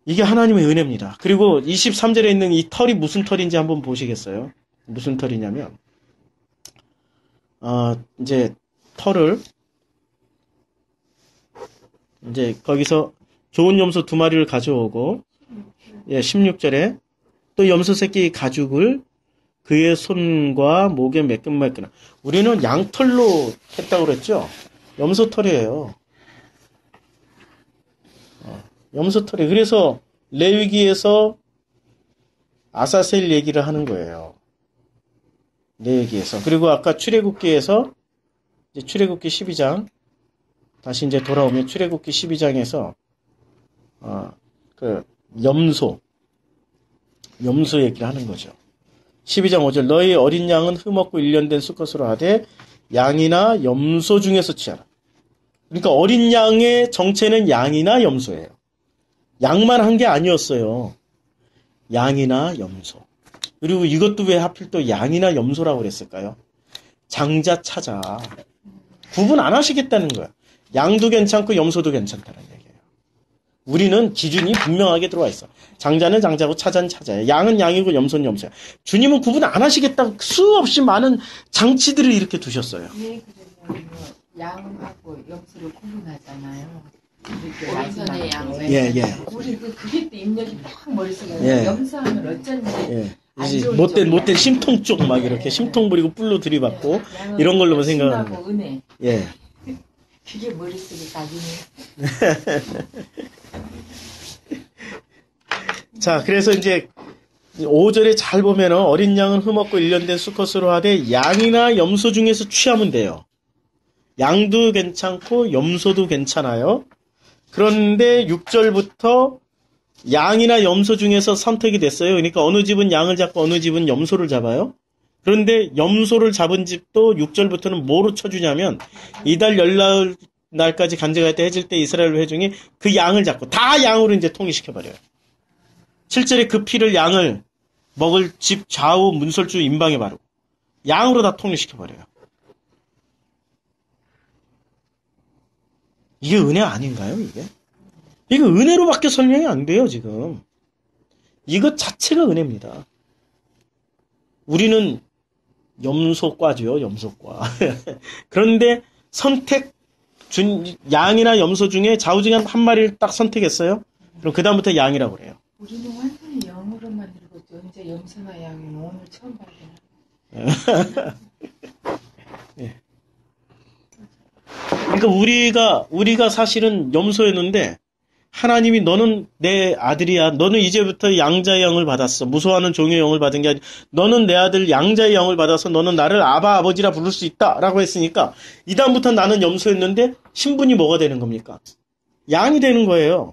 이게 하나님의 은혜입니다. 그리고 23절에 있는 이 털이 무슨 털인지 한번 보시겠어요? 무슨 털이냐면 이제 털을 이제 거기서 좋은 염소 2마리를 가져오고 16절에 또 염소 새끼 가죽을 그의 손과 목에 매끈매끈한 우리는 양털로 했다고 그랬죠? 염소털이에요. 염소털이. 그래서 레위기에서 아사셀 얘기를 하는 거예요. 레위기에서. 그리고 아까 출애굽기에서 이제 출애굽기 12장 다시 이제 돌아오면 출애굽기 12장에서 그 염소 얘기를 하는 거죠. 12장 5절 너희 어린 양은 흠없고 1년 된 수컷으로 하되 양이나 염소 중에서 취하라. 그러니까 어린 양의 정체는 양이나 염소예요. 양만 한 게 아니었어요. 양이나 염소. 그리고 이것도 왜 하필 또 양이나 염소라고 그랬을까요? 장자 차자. 구분 안 하시겠다는 거야. 양도 괜찮고 염소도 괜찮다는 얘기예요. 우리는 기준이 분명하게 들어와 있어. 장자는 장자고 차자는 차자예요. 양은 양이고 염소는 염소야. 주님은 구분 안 하시겠다고 수없이 많은 장치들을 이렇게 두셨어요. 네, 그러면 양하고 염소를 구분하잖아요. 이렇게 오른손에 양. 예, 예. 우리 그게 또 입력이 딱 머릿속에 예. 염소하면 어쩐지 예. 안 이제 좋을 못된 정도야. 심통 쪽 막 이렇게 심통 부리고 뿔로 들이받고 양은 이런 걸로만 생각하는 신하고 은혜. 예. 그게 머릿속에 각이네. 자, 그래서 이제 5절에 잘 보면은 어린 양은 흠없고 일련된 수컷으로 하되 양이나 염소 중에서 취하면 돼요. 양도 괜찮고 염소도 괜찮아요. 그런데 6절부터 양이나 염소 중에서 선택이 됐어요. 그러니까 어느 집은 양을 잡고 어느 집은 염소를 잡아요. 그런데 염소를 잡은 집도 6절부터는 뭐로 쳐주냐면 이달 열날 날까지 간직할 때 해질 때 이스라엘 회중이 그 양을 잡고 다 양으로 이제 통일시켜버려요. 7절에 그 피를 양을 먹을 집 좌우 문설주 임방에 바르고 양으로 다 통일시켜버려요. 이게 은혜 아닌가요, 이게? 이거 은혜로밖에 설명이 안 돼요, 지금. 이것 자체가 은혜입니다. 우리는 염소과죠, 염소과. 그런데 양이나 염소 중에 좌우중에 한 마리를 딱 선택했어요. 그럼 그다음부터 양이라고 그래요. 우리는 완전히 영으로 만들고 언제 염소나 양이 오늘 처음 발견. 예. 그러니까 우리가 사실은 염소였는데 하나님이 너는 내 아들이야. 너는 이제부터 양자의 영을 받았어. 무소하는 종의 영을 받은 게 아니라 너는 내 아들 양자의 영을 받아서 너는 나를 아바 아버지라 부를 수 있다라고 했으니까 이 다음부터 나는 염소였는데 신분이 뭐가 되는 겁니까? 양이 되는 거예요.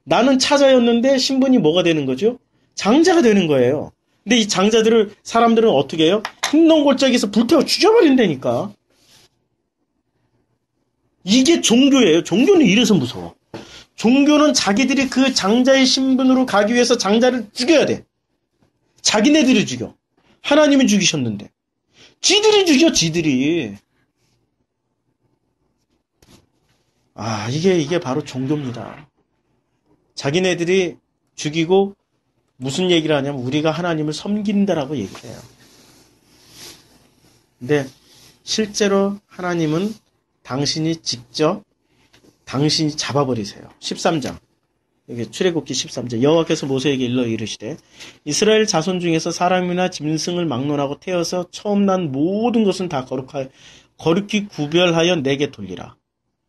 나는 차자였는데 신분이 뭐가 되는 거죠? 장자가 되는 거예요. 근데 이 장자들을 사람들은 어떻게 해요? 흰농 골짜기에서 불태워 죽여버린다니까. 이게 종교예요. 종교는 이래서 무서워. 종교는 자기들이 그 장자의 신분으로 가기 위해서 장자를 죽여야 돼. 자기네들이 죽여. 하나님이 죽이셨는데. 지들이 죽여, 지들이. 아, 이게 바로 종교입니다. 자기네들이 죽이고 무슨 얘기를 하냐면 우리가 하나님을 섬긴다라고 얘기를 해요. 근데 실제로 하나님은 당신이 잡아버리세요. 13장. 여기 출애굽기 13장. 여호와께서 모세에게 일러 이르시되 이스라엘 자손 중에서 사람이나 짐승을 막론하고 태어서 처음 난 모든 것은 다 거룩히 구별하여 내게 돌리라.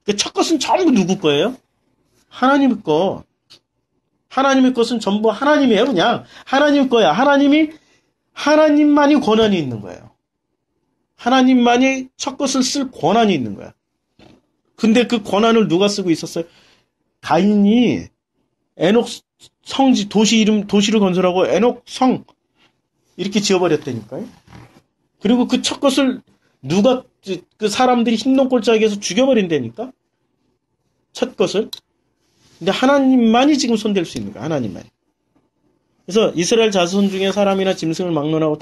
그 첫 것은 전부 누구 거예요? 하나님의 거. 하나님의 것은 전부 하나님이에요. 그냥 하나님 거야. 하나님만이 권한이 있는 거예요. 하나님만이 첫 것을 쓸 권한이 있는 거야. 근데 그 권한을 누가 쓰고 있었어요? 가인이 에녹 성지 도시를 건설하고 에녹 성 이렇게 지어버렸다니까요. 그리고 그 첫 것을 누가 그 사람들이 흰농골짜기에서 죽여버린다니까. 첫 것을. 근데 하나님만이 지금 손댈 수 있는 거야. 하나님만이. 그래서 이스라엘 자손 중에 사람이나 짐승을 막론하고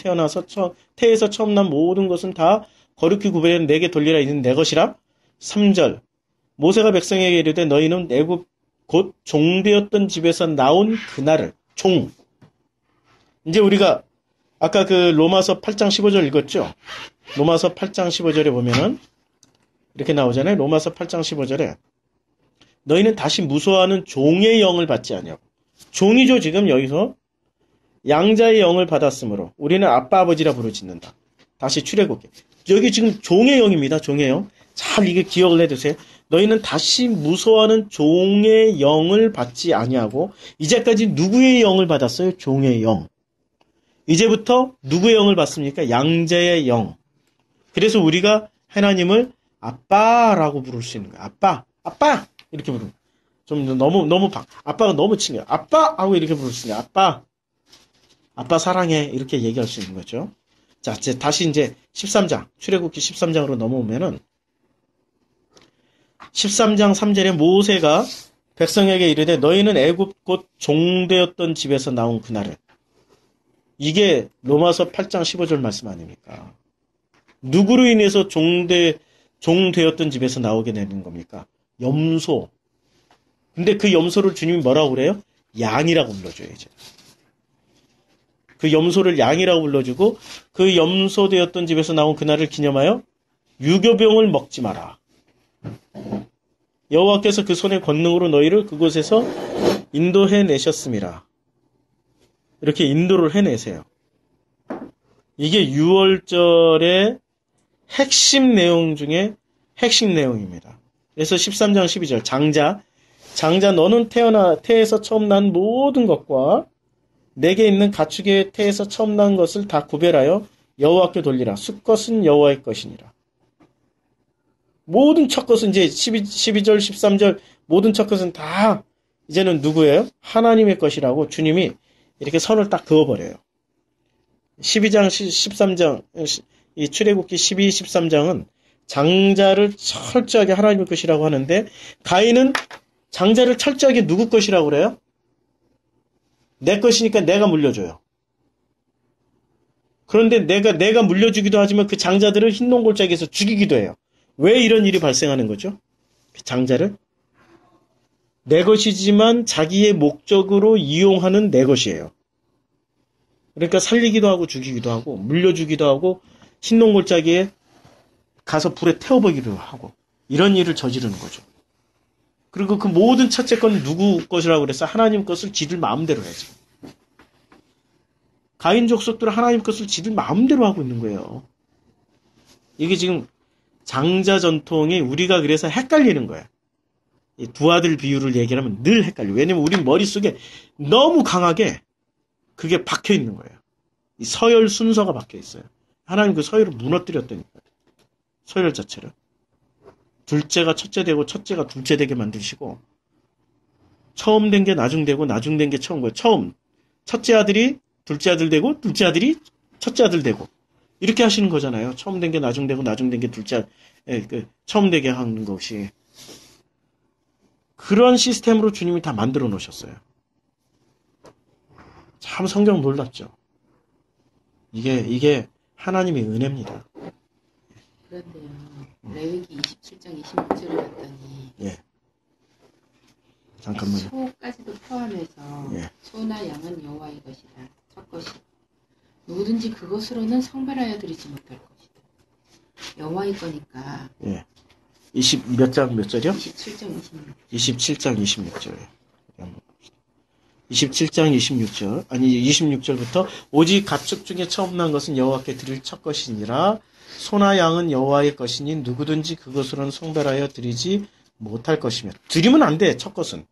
태에서 처음 난 모든 것은 다 거룩히 구별해 내게 돌리라. 이는 내 것이라. 3절. 모세가 백성에게 이르되 너희는 애굽 곧 종되었던 집에서 나온 그날을 종. 이제 우리가 아까 그 로마서 8장 15절 읽었죠? 로마서 8장 15절에 보면은 이렇게 나오잖아요. 로마서 8장 15절에 너희는 다시 무소하는 종의 영을 받지 아니하고. 종이죠, 지금 여기서. 양자의 영을 받았으므로 우리는 아빠 아버지라 부르짖는다. 다시 출애굽기. 여기 지금 종의 영입니다. 종의 영. 잘 이게 기억을 해두세요. 너희는 다시 무소하는 종의 영을 받지 아니하고 이제까지 누구의 영을 받았어요? 종의 영. 이제부터 누구의 영을 받습니까? 양자의 영. 그래서 우리가 하나님을 아빠라고 부를 수 있는 거예요. 아빠 이렇게 부르는 거예요. 좀 너무 아빠가 너무 친해요. 아빠 하고 이렇게 부를 수 있는 거예요. 아빠 사랑해 이렇게 얘기할 수 있는 거죠. 자, 다시 이제 13장 출애굽기 13장으로 넘어오면은 13장 3절에 모세가 백성에게 이르되 너희는 애굽 곧 종되었던 집에서 나온 그날을. 이게 로마서 8장 15절 말씀 아닙니까? 누구로 인해서 종되었던 집에서 나오게 되는 겁니까? 염소. 근데 그 염소를 주님이 뭐라고 그래요? 양이라고 불러줘요, 이제. 그 염소를 양이라고 불러주고 그 염소 되었던 집에서 나온 그날을 기념하여 유교병을 먹지 마라. 여호와께서 그 손의 권능으로 너희를 그곳에서 인도해 내셨음이라. 이렇게 인도를 해내세요. 이게 6월절의 핵심 내용 중에 핵심 내용입니다. 그래서 13장 12절 장자 너는 태에서 처음 난 모든 것과 내게 있는 가축의 태에서 처음 난 것을 다 구별하여 여호와께 돌리라. 숫것은 여호와의 것이니라. 모든 첫 것은 이제 12절 13절 모든 첫 것은 다 이제는 누구예요? 하나님의 것이라고 주님이 이렇게 선을 딱 그어버려요. 12장 13장 이 출애굽기 12, 13장은 장자를 철저하게 하나님의 것이라고 하는데 가인은 장자를 철저하게 누구 것이라고 그래요? 내 것이니까 내가 물려줘요. 그런데 내가 물려주기도 하지만 그 장자들을 흰 농골짜기에서 죽이기도 해요. 왜 이런 일이 발생하는 거죠? 그 장자를 내 것이지만 자기의 목적으로 이용하는 내 것이에요. 그러니까 살리기도 하고 죽이기도 하고 물려주기도 하고 흰 농골짜기에 가서 불에 태워버리기도 하고 이런 일을 저지르는 거죠. 그리고 그 모든 첫째 건 누구 것이라고 그래서 하나님 것을 지들 마음대로 해야지. 가인 족속들은 하나님 것을 지들 마음대로 하고 있는 거예요. 이게 지금 장자 전통이 우리가 그래서 헷갈리는 거야. 이 두 아들 비유를 얘기하면 늘 헷갈려. 왜냐면 우리 머릿속에 너무 강하게 그게 박혀 있는 거예요. 이 서열 순서가 박혀 있어요. 하나님 그 서열을 무너뜨렸다니까요. 서열 자체를. 둘째가 첫째 되고 첫째가 둘째 되게 만드시고 처음 된 게 나중 되고 나중 된 게 처음 거예요. 처음 첫째 아들이 둘째 아들 되고 둘째 아들이 첫째 아들 되고 이렇게 하시는 거잖아요. 처음 된 게 나중 되고 나중 된 게 둘째 처음 되게 하는 것이 그런 시스템으로 주님이 다 만들어 놓으셨어요. 참 성경 놀랍죠. 이게 하나님의 은혜입니다. 그런데요. 레위기 27장 26절을 봤더니 예. 잠깐만요. 소까지도 포함해서 예. 소나 양은 여호와의 것이다. 첫 것이 누구든지 그것으로는 성별하여 드리지 못할 것이다. 여호와의 거니까. 예. 20 몇 장 몇 절이요? 27장 26절. 27장 26절. 27장 26절. 아니 26절부터 오직 가축 중에 처음 난 것은 여호와께 드릴 첫 것이니라. 소나 양은 여호와의 것이니 누구든지 그것으로는 성별하여 드리지 못할 것이며. 드리면 안 돼. 첫 것은.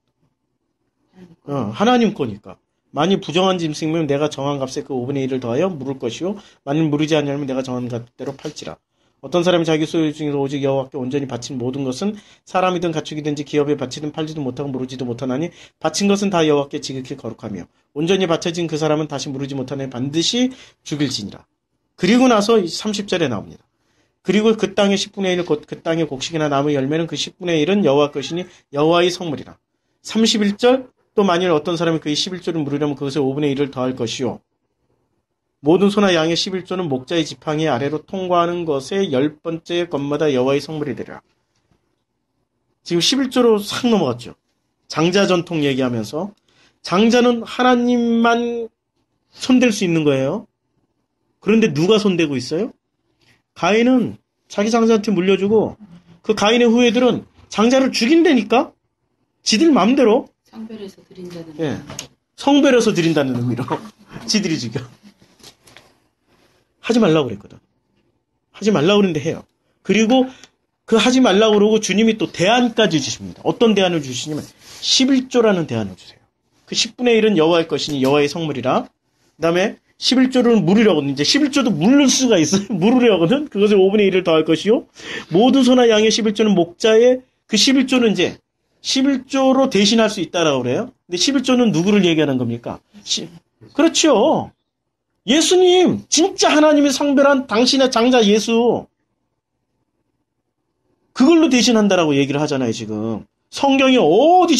하나님 거니까. 만일 부정한 짐승이면 내가 정한 값에 그 5분의 1을 더하여 물을 것이요. 만일 물으지 않으면 내가 정한 값대로 팔지라. 어떤 사람이 자기 소유 중에서 오직 여호와께 온전히 바친 모든 것은 사람이든 가축이든지 기업에 바치든 팔지도 못하고 무르지도 못하나니 바친 것은 다 여호와께 지극히 거룩하며 온전히 바쳐진 그 사람은 다시 무르지 못하니 반드시 죽일지니라. 그리고 나서 30절에 나옵니다. 그리고 그 땅의 10분의 1 곧 그 땅의 곡식이나 나무 열매는 그 10분의 1은 여호와 것이니 여호와의 성물이라. 31절 또 만일 어떤 사람이 그의 11조를 물으려면 그것에 5분의 1을 더할 것이요. 모든 소나 양의 11조는 목자의 지팡이 아래로 통과하는 것의 10번째 것마다 여호와의 성물이 되리라. 지금 11조로 싹 넘어갔죠. 장자 전통 얘기하면서 장자는 하나님만 손댈 수 있는 거예요. 그런데 누가 손대고 있어요? 가인은 자기 장자한테 물려주고 그 가인의 후예들은 장자를 죽인다니까? 지들 마음대로. 성별해서 드린다는 예. 성별해서 드린다는 의미로 지들이 죽여. 하지 말라고 그랬거든. 하지 말라고 그랬는데 해요. 그리고 그 하지 말라고 그러고 주님이 또 대안까지 주십니다. 어떤 대안을 주시냐면 11조라는 대안을 주세요. 그 10분의 1은 여호와의 것이니 여호와의 성물이라. 그 다음에 11조를 물으려거든. 이제 11조도 물을 수가 있어요. 물으려거든. 그것을 5분의 1을 더할 것이요. 모든 소나 양의 11조는 목자의 그 11조는 이제 11조로 대신할 수 있다라고 그래요. 근데 11조는 누구를 얘기하는 겁니까? 그렇죠. 예수님, 진짜 하나님의 성별한 당신의 장자 예수. 그걸로 대신한다라고 얘기를 하잖아요, 지금. 성경에 어디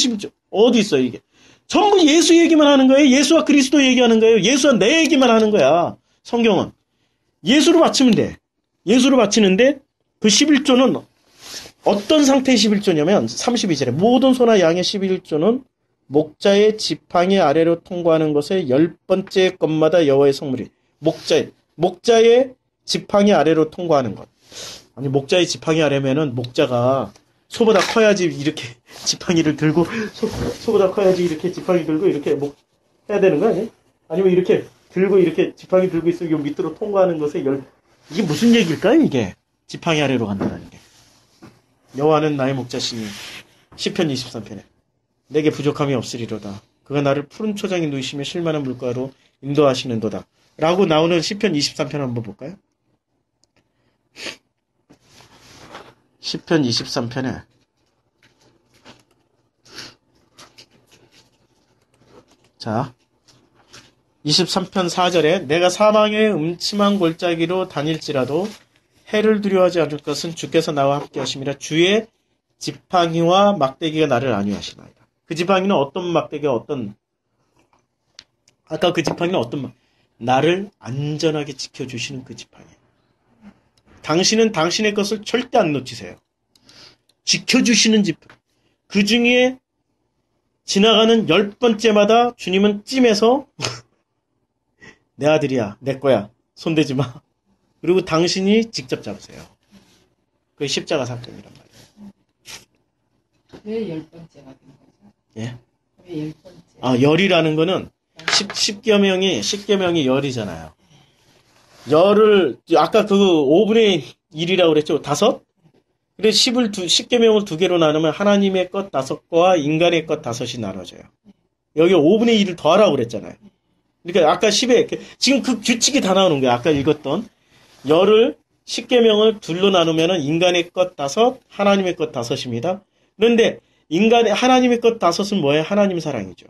있어요, 이게. 전부 예수 얘기만 하는 거예요. 예수와 그리스도 얘기하는 거예요. 예수와 내 얘기만 하는 거야. 성경은. 예수로 바치면 돼. 예수로 바치는데 그 11조는 어떤 상태의 11조냐면 32절에 모든 소나 양의 11조는 목자의 지팡이 아래로 통과하는 것의 10번째 것마다 여호와의 성물이. 목자의 지팡이 아래로 통과하는 것. 아니 목자의 지팡이 아래면은 목자가 소보다 커야지 이렇게 지팡이를 들고 소보다 커야지 이렇게 지팡이 들고 이렇게 뭐 해야 되는 거 아니에요? 아니면 이렇게 들고 이렇게 지팡이 들고 있으면 요 밑으로 통과하는 것에 이게 무슨 얘기일까요? 이게 지팡이 아래로 간다는 게. 여호와는 나의 목자시니 시편 23편에 내게 부족함이 없으리로다. 그가 나를 푸른 초장에 누이시며 실만한 물가로 인도하시는도다. 라고 나오는 시편 23편 한번 볼까요? 시편 23편에 자 23편 4절에 내가 사망의 음침한 골짜기로 다닐지라도 해를 두려워하지 않을 것은 주께서 나와 함께 하심이라. 주의 지팡이와 막대기가 나를 안위하시나이다. 그 지팡이는 어떤 막대기가 아까 그 지팡이는 나를 안전하게 지켜주시는 그 지팡이. 당신은 당신의 것을 절대 안 놓치세요. 지켜주시는 지팡이. 그 중에 지나가는 10번째마다 주님은 찜해서 내 아들이야, 내 거야, 손대지 마. 그리고 당신이 직접 잡으세요. 그게 십자가 사건이란 말이에요. 왜 10번째가 된 거죠? 예? 왜 10번째? 열이라는 거는 십계명이 열이잖아요. 열을 아까 그 5분의 1이라고 그랬죠. 5? 그래 10계명을 2개로 나누면 하나님의 것 5거와 인간의 것 5이 나눠져요. 여기 5분의 1을 더하라고 그랬잖아요. 그러니까 아까 10에 지금 그 규칙이 다 나오는 거예요. 아까 읽었던 열을 10계명을 2로 나누면 인간의 것 5, 하나님의 것 5입니다. 그런데 하나님의 것 5은 뭐예요? 하나님 사랑이죠.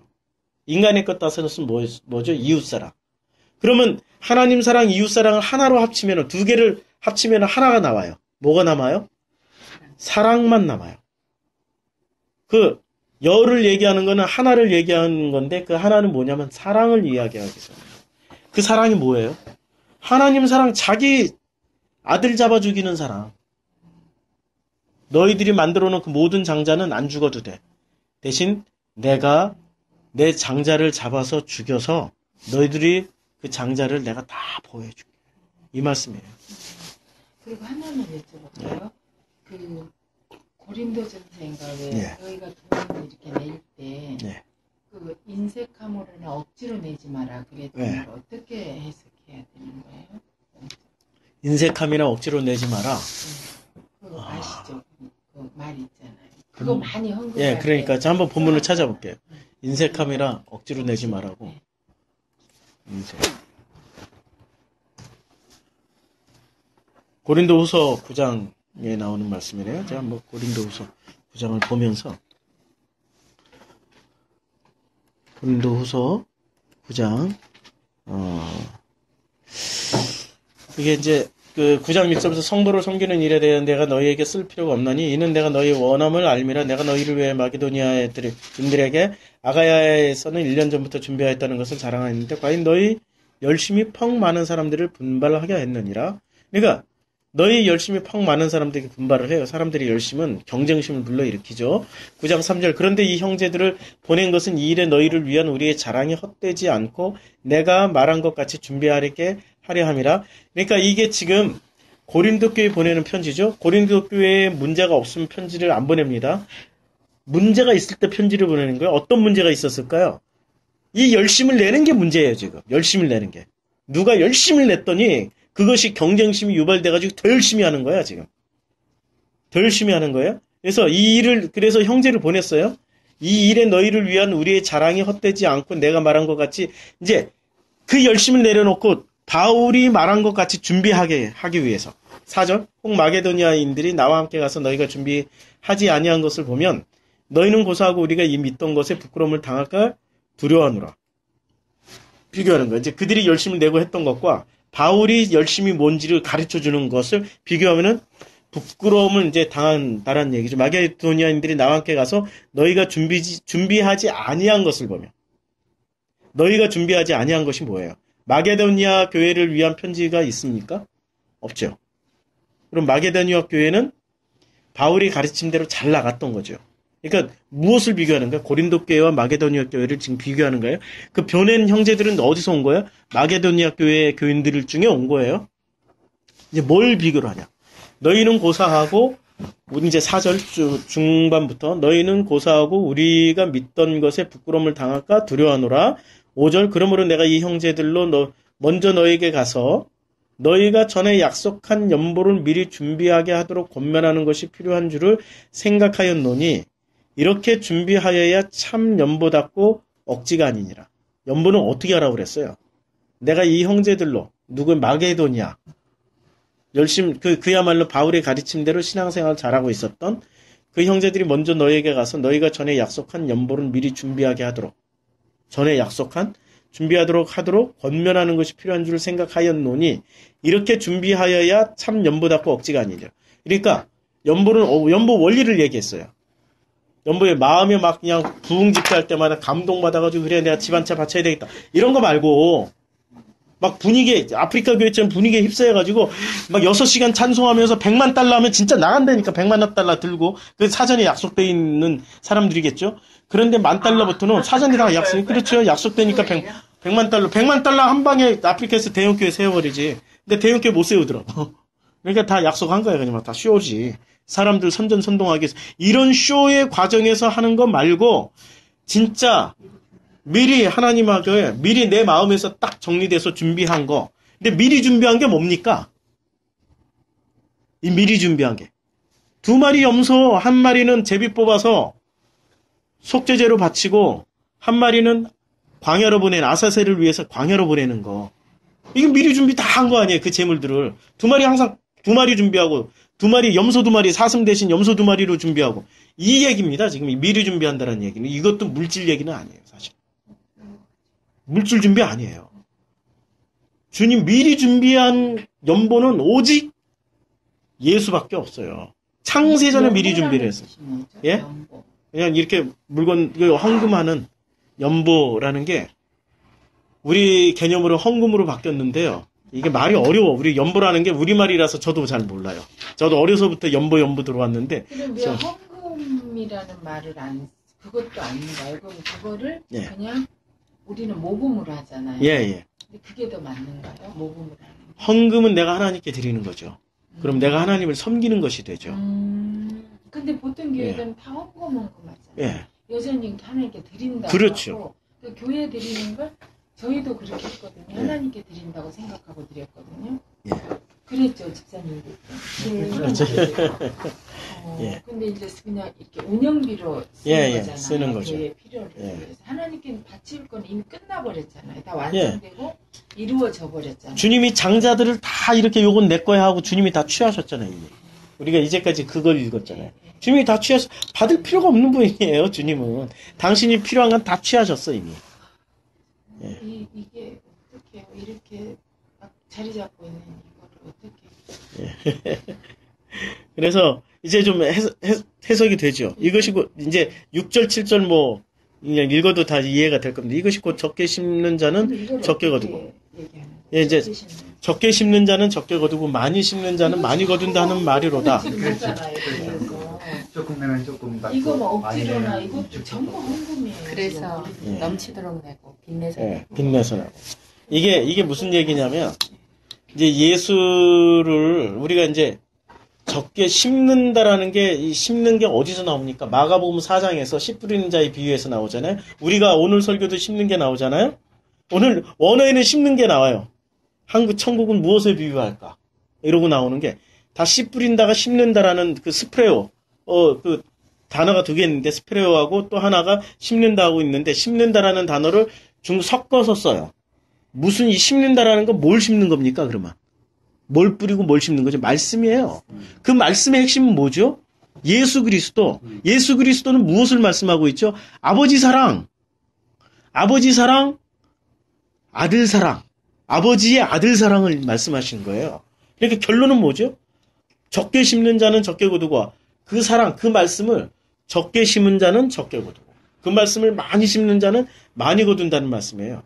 인간의 것 5은 뭐죠? 이웃사랑. 그러면 하나님 사랑, 이웃사랑을 하나로 합치면 2개를 합치면 하나가 나와요. 뭐가 남아요? 사랑만 남아요. 그 열을 얘기하는 거는 하나를 얘기하는 건데 그 하나는 뭐냐면 사랑을 이야기하기 위해서. 그 사랑이 뭐예요? 하나님 사랑, 자기 아들 잡아 죽이는 사랑. 너희들이 만들어 놓은 그 모든 장자는 안 죽어도 돼. 대신 내가 내 장자를 잡아서 죽여서 너희들이 그 장자를 내가 다 보호해줄게. 이 말씀이에요. 그리고 하나만 여쭤볼까요? 그 고린도전서인가 왜 너희가 돈을 이렇게 낼 때 그 인색함으로는 억지로 내지 마라. 그랬더니 어떻게 해석해야 되는 거예요? 인색함이나 억지로 내지 마라. 그거 아시죠? 그 말 있잖아요. 그거 많이 헌금. 예, 그러니까 자 한번 본문을 찾아볼게요. 인색함이라 억지로 내지 말라고. 인색. 고린도후서 9장에 나오는 말씀이래요. 제가 한번 고린도후서 9장을 보면서 고린도후서 9장 이게 이제 그 9장 1절에서 성도를 섬기는 일에 대한 내가 너희에게 쓸 필요가 없나니 이는 내가 너희 원함을 알미라. 내가 너희를 위해 마게도니아 인들에게 아가야에서는 1년 전부터 준비하였다는 것을 자랑하였는데 과연 너희 열심히 펑 많은 사람들을 분발하게 했느니라. 그러니까 너희 열심히 펑 많은 사람들에게 분발을 해요. 사람들이 열심은 경쟁심을 불러일으키죠. 9장 3절 그런데 이 형제들을 보낸 것은 이 일에 너희를 위한 우리의 자랑이 헛되지 않고 내가 말한 것 같이 준비하게 하려 함이라. 그러니까 이게 지금 고린도 교회에 보내는 편지죠. 고린도 교회에 문제가 없으면 편지를 안 보냅니다. 문제가 있을 때 편지를 보내는 거예요. 어떤 문제가 있었을까요? 이 열심을 내는 게 문제예요. 지금 열심을 내는 게 누가 열심을 냈더니 그것이 경쟁심이 유발돼가지고 더 열심히 하는 거야, 지금. 더 열심히 하는 거예요. 그래서 그래서 형제를 보냈어요. 이 일에 너희를 위한 우리의 자랑이 헛되지 않고 내가 말한 것 같이, 이제 그 열심을 내려놓고 바울이 말한 것 같이 준비하게 하기 위해서. 4절, 혹 마게도니아인들이 나와 함께 가서 너희가 준비하지 아니한 것을 보면 너희는 고사하고 우리가 이 믿던 것에 부끄러움을 당할까 두려워하노라. 비교하는 거예요. 이제 그들이 열심을 내고 했던 것과 바울이 열심히 뭔지를 가르쳐 주는 것을 비교하면은 부끄러움을 이제 당한다라는 얘기죠. 마게도니아인들이 나와 함께 가서 너희가 준비하지 아니한 것을 보면 너희가 준비하지 아니한 것이 뭐예요? 마게도니아 교회를 위한 편지가 있습니까? 없죠. 그럼 마게도니아 교회는 바울이 가르친 대로 잘 나갔던 거죠. 그러니까 무엇을 비교하는 거야? 고린도 교회와 마게도니아 교회를 지금 비교하는 거예요. 그 보낸 형제들은 어디서 온 거예요? 마게도니아 교회 교인들 중에 온 거예요. 이제 뭘 비교를 하냐? 너희는 고사하고 우리 이제 4절 중반부터 너희는 고사하고 우리가 믿던 것에 부끄러움을 당할까 두려워하노라. 5절 그러므로 내가 이 형제들로 먼저 너에게 가서 너희가 전에 약속한 연보를 미리 준비하게 하도록 권면하는 것이 필요한 줄을 생각하였노니 이렇게 준비하여야 참 연보답고 억지가 아니니라. 연보는 어떻게 하라고 그랬어요? 내가 이 형제들로 누구 마게도냐 열심히 그야말로 바울의 가르침대로 신앙생활을 잘하고 있었던 그 형제들이 먼저 너에게 가서 너희가 전에 약속한 연보를 미리 준비하게 하도록 전에 약속한 준비하도록 권면하는 것이 필요한 줄 생각하였노니 이렇게 준비하여야 참 연보답고 억지가 아니라. 그러니까 연보 원리를 얘기했어요. 연보의 마음에 막 그냥 부흥 집회할 때마다 감동받아가지고 그래 내가 집 한 채 바쳐야 되겠다 이런 거 말고 막 분위기에 아프리카 교회처럼 분위기에 휩싸여가지고 막 6시간 찬송하면서 100만 달러 하면 진짜 나간다니까. 100만 달러 들고 그 사전에 약속돼 있는 사람들이겠죠. 그런데 10,000달러부터는 사전에 다 그렇죠. 약속되니까 100만 달러 한 방에 아프리카에서 대형교회 세워버리지. 근데 대형교회 못 세우더라고. 그러니까 다 약속한 거야. 그냥 다 쇼지. 사람들 선전선동하기 위해서. 이런 쇼의 과정에서 하는 거 말고 진짜 미리 하나님하고 미리 내 마음에서 딱 정리돼서 준비한 거. 근데 미리 준비한 게 뭡니까? 이 미리 준비한 게. 2마리 염소, 1마리는 제비 뽑아서 속죄제로 바치고 1마리는 광야로 보낸 아사셀을 위해서 광야로 보내는 거. 이게 미리 준비 다 한 거 아니에요. 그 재물들을. 2마리 항상 2마리 준비하고 2마리 염소 2마리 사슴 대신 염소 2마리로 준비하고 이 얘기입니다. 지금 미리 준비한다는 얘기는. 이것도 물질 얘기는 아니에요. 사실. 물질 준비 아니에요. 주님 미리 준비한 연보는 오직 예수밖에 없어요. 창세전에 미리 준비를 했어요. 예? 그냥 이렇게 물건 헌금하는 연보라는 게 우리 개념으로 헌금으로 바뀌었는데요. 이게 말이 어려워. 우리 연보라는 게 우리말이라서 저도 잘 몰라요. 저도 어려서부터 연보 들어왔는데. 그럼 왜 헌금이라는 말을 그것도 아닌가요? 그럼 그거를 예. 그냥 우리는 모금으로 하잖아요. 예. 근데 그게 더 맞는가요? 모금으로 하는 게? 헌금은 내가 하나님께 드리는 거죠. 그럼 내가 하나님을 섬기는 것이 되죠. 근데 보통 교회는 다 헌금하잖아요. 예. 여전히 하나님께 드린다고 그렇죠. 하고 그 교회 드리는 걸 저희도 그렇게 했거든요. 예. 하나님께 드린다고 생각하고 드렸거든요. 예. 그랬죠, 집사님도. 그렇죠. 예. 근데 이제 그냥 이렇게 운영비로 쓰는 예, 거잖아요. 쓰는 거죠. 교회 필요를 예. 위해서. 하나님께 바칠 건 이미 끝나버렸잖아요. 다 완성되고 이루어져 버렸잖아요. 주님이 장자들을 다 이렇게 요건 내 거야 하고 주님이 다 취하셨잖아요. 이미. 우리가 이제까지 그걸 읽었잖아요. 주님이 다 취하셔. 받을 필요가 없는 분이에요. 주님은. 당신이 필요한 건 다 취하셨어 이미. 예. 이게 어떻게 이렇게 막 자리 잡고 있는 이거를 어떻게? 그래서 이제 좀 해석이 되죠. 이것이 이제 6절, 7절 뭐 그냥 읽어도 다 이해가 될 겁니다. 이것이 곧 적게 심는 자는 적게 거두고. 예, 이제 적게 심는 자는 적게 거두고 많이 심는 자는 많이 거둔다는 말이로다. 조금 내면 조금 받고 이거 뭐 많이 억지로나 내면 이것도 조금 전부 헌금이에요. 그래서 예. 넘치도록 내고 빚내서 예, 내고. 빚내서 나고. 이게 무슨 얘기냐면 이제 예수를 우리가 이제 적게 심는다라는 게 이 심는 게 어디서 나옵니까? 마가복음 4장에서 씨 뿌리는 자의 비유에서 나오잖아요. 우리가 오늘 설교도 심는 게 나오잖아요. 오늘 원어에는 심는 게 나와요. 천국은 무엇에 비유할까? 이러고 나오는 게 다 씨 뿌린다가 심는다라는 그 스프레오 그 단어가 2개 있는데 스프레오하고 또 하나가 심는다하고 있는데 심는다라는 단어를 섞어서 써요. 무슨 이 심는다라는 건 뭘 심는 겁니까? 그러면 뭘 뿌리고 뭘 심는 거죠? 말씀이에요. 그 말씀의 핵심은 뭐죠? 예수 그리스도. 예수 그리스도는 무엇을 말씀하고 있죠? 아버지 사랑, 아들 사랑, 아버지의 아들 사랑을 말씀하시는 거예요. 그러니까 결론은 뭐죠? 적게 심는 자는 적게 거두고 그 사랑, 그 말씀을 적게 심은 자는 적게 거두고 그 말씀을 많이 심는 자는 많이 거둔다는 말씀이에요.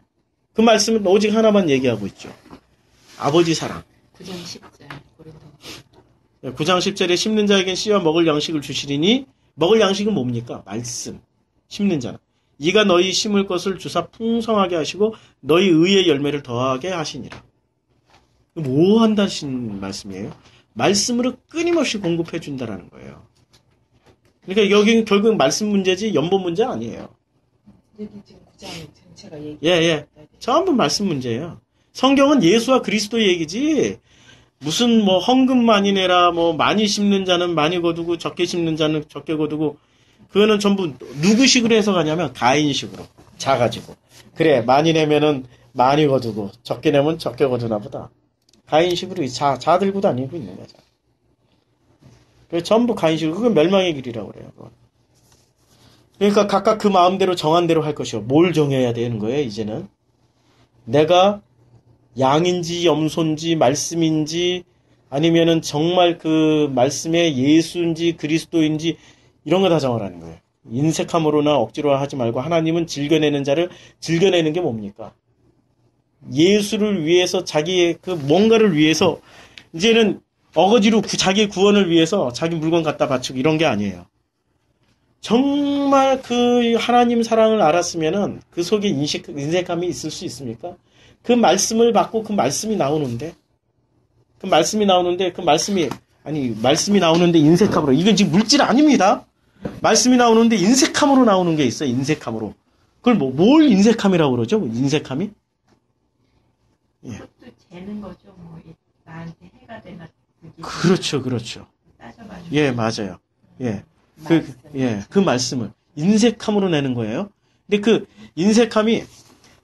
그 말씀은 오직 하나만 얘기하고 있죠. 아버지 사랑. 9장 10절 고린도. 9장 10절에 심는 자에겐 씨와 먹을 양식을 주시리니 먹을 양식은 뭡니까? 말씀. 심는 자는. 이가 너희 심을 것을 주사 풍성하게 하시고 너희 의의 열매를 더하게 하시니라. 뭐 한다신 말씀이에요? 말씀으로 끊임없이 공급해 준다라는 거예요. 그러니까 여기는 결국 말씀 문제지 연본 문제 아니에요. 여기 지금 구장 전체가 얘기. 예. 전부 말씀 문제예요. 성경은 예수와 그리스도 얘기지 무슨 뭐 헌금만이내라 뭐 많이 심는 자는 많이 거두고 적게 심는 자는 적게 거두고 그거는 전부 누구식으로 해석하냐면 가인식으로 자가지고 그래 많이 내면은 많이 거두고 적게 내면 적게 거두나 보다. 가인식으로 자 들고 다니고 있는 거죠. 그 전부 가인식으로 그건 멸망의 길이라고 그래요. 그건. 그러니까 각각 그 마음대로 정한 대로 할 것이요. 뭘 정해야 되는 거예요, 이제는? 내가 양인지 염소인지 말씀인지 아니면은 정말 그 말씀의 예수인지 그리스도인지 이런 거 다 정하라는 거예요. 인색함으로나 억지로 하지 말고 하나님은 즐겨내는 자를 즐겨내는 게 뭡니까? 예수를 위해서 자기의 그 뭔가를 위해서 이제는 어거지로 자기의 구원을 위해서 자기 물건 갖다 바치고 이런 게 아니에요. 정말 그 하나님 사랑을 알았으면은 그 속에 인색함이 있을 수 있습니까? 그 말씀을 받고 그 말씀이 나오는데 말씀이 나오는데 인색함으로 이건 지금 물질 아닙니다. 말씀이 나오는데 인색함으로 나오는 게 있어요. 인색함으로. 그걸 뭘 인색함이라고 그러죠? 인색함이? 예. 그것도 재는 거죠. 뭐 나한테 해가 되나. 그렇죠. 따져봐주고. 예, 맞아요. 예. 그 말씀을 인색함으로 내는 거예요. 근데 그 인색함이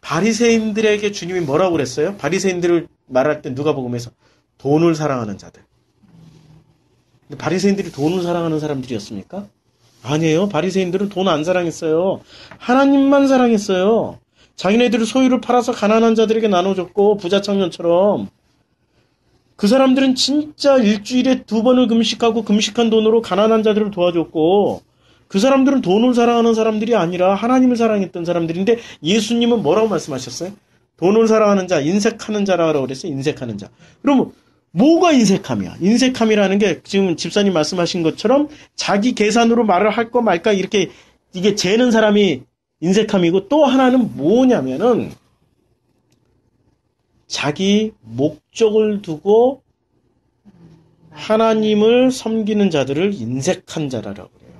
바리새인들에게 주님이 뭐라고 그랬어요? 바리새인들을 말할 때 누가복음에서 돈을 사랑하는 자들. 근데 바리새인들이 돈을 사랑하는 사람들이었습니까? 아니에요. 바리새인들은 돈 안 사랑했어요. 하나님만 사랑했어요. 자기네들의 소유를 팔아서 가난한 자들에게 나눠줬고 부자 청년처럼 그 사람들은 진짜 일주일에 2번을 금식하고 금식한 돈으로 가난한 자들을 도와줬고 그 사람들은 돈을 사랑하는 사람들이 아니라 하나님을 사랑했던 사람들인데 예수님은 뭐라고 말씀하셨어요? 돈을 사랑하는 자, 인색하는 자라고 그랬어요. 인색하는 자. 그럼 뭐가 인색함이야? 인색함이라는 게 지금 집사님 말씀하신 것처럼 자기 계산으로 말을 할 거 말까 이렇게 이게 재는 사람이 인색함이고 또 하나는 뭐냐면은 자기 목적을 두고 하나님을 섬기는 자들을 인색한 자라고 그래요.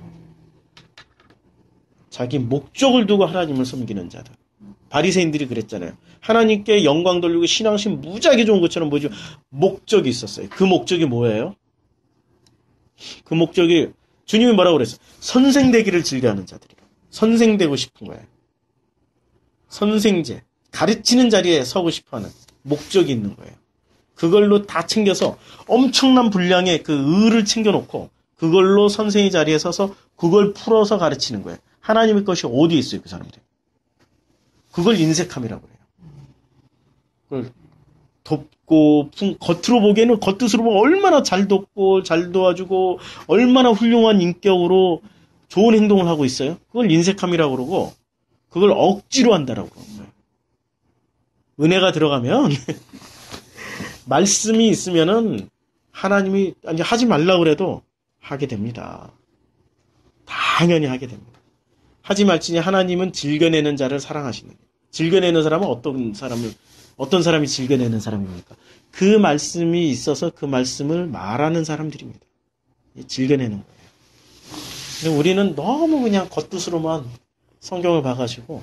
자기 목적을 두고 하나님을 섬기는 자들. 바리새인들이 그랬잖아요. 하나님께 영광 돌리고 신앙심 무지하게 좋은 것처럼 보이죠. 목적이 있었어요. 그 목적이 뭐예요? 그 목적이 주님이 뭐라고 그랬어요? 선생되기를 즐겨하는 자들이에요. 선생되고 싶은 거예요. 선생제. 가르치는 자리에 서고 싶어하는 목적이 있는 거예요. 그걸로 다 챙겨서 엄청난 분량의 그 의를 챙겨놓고 그걸로 선생의 자리에 서서 그걸 풀어서 가르치는 거예요. 하나님의 것이 어디에 있어요, 그 사람들? 그걸 인색함이라고 해요. 그걸 돕고, 겉으로 보기에는 겉뜻으로 보면 얼마나 잘 돕고, 잘 도와주고, 얼마나 훌륭한 인격으로 좋은 행동을 하고 있어요. 그걸 인색함이라고 그러고, 그걸 억지로 한다라고 그러는 거예요. 은혜가 들어가면, 말씀이 있으면은, 하나님이, 아니, 하지 말라고 그래도 하게 됩니다. 당연히 하게 됩니다. 하지 말지니 하나님은 즐겨내는 자를 사랑하시는 거예요. 즐겨내는 사람은 어떤 사람이 즐겨내는 사람입니까? 그 말씀이 있어서 그 말씀을 말하는 사람들입니다. 즐겨내는 거예요. 근데 우리는 너무 그냥 겉뜻으로만 성경을 봐가지고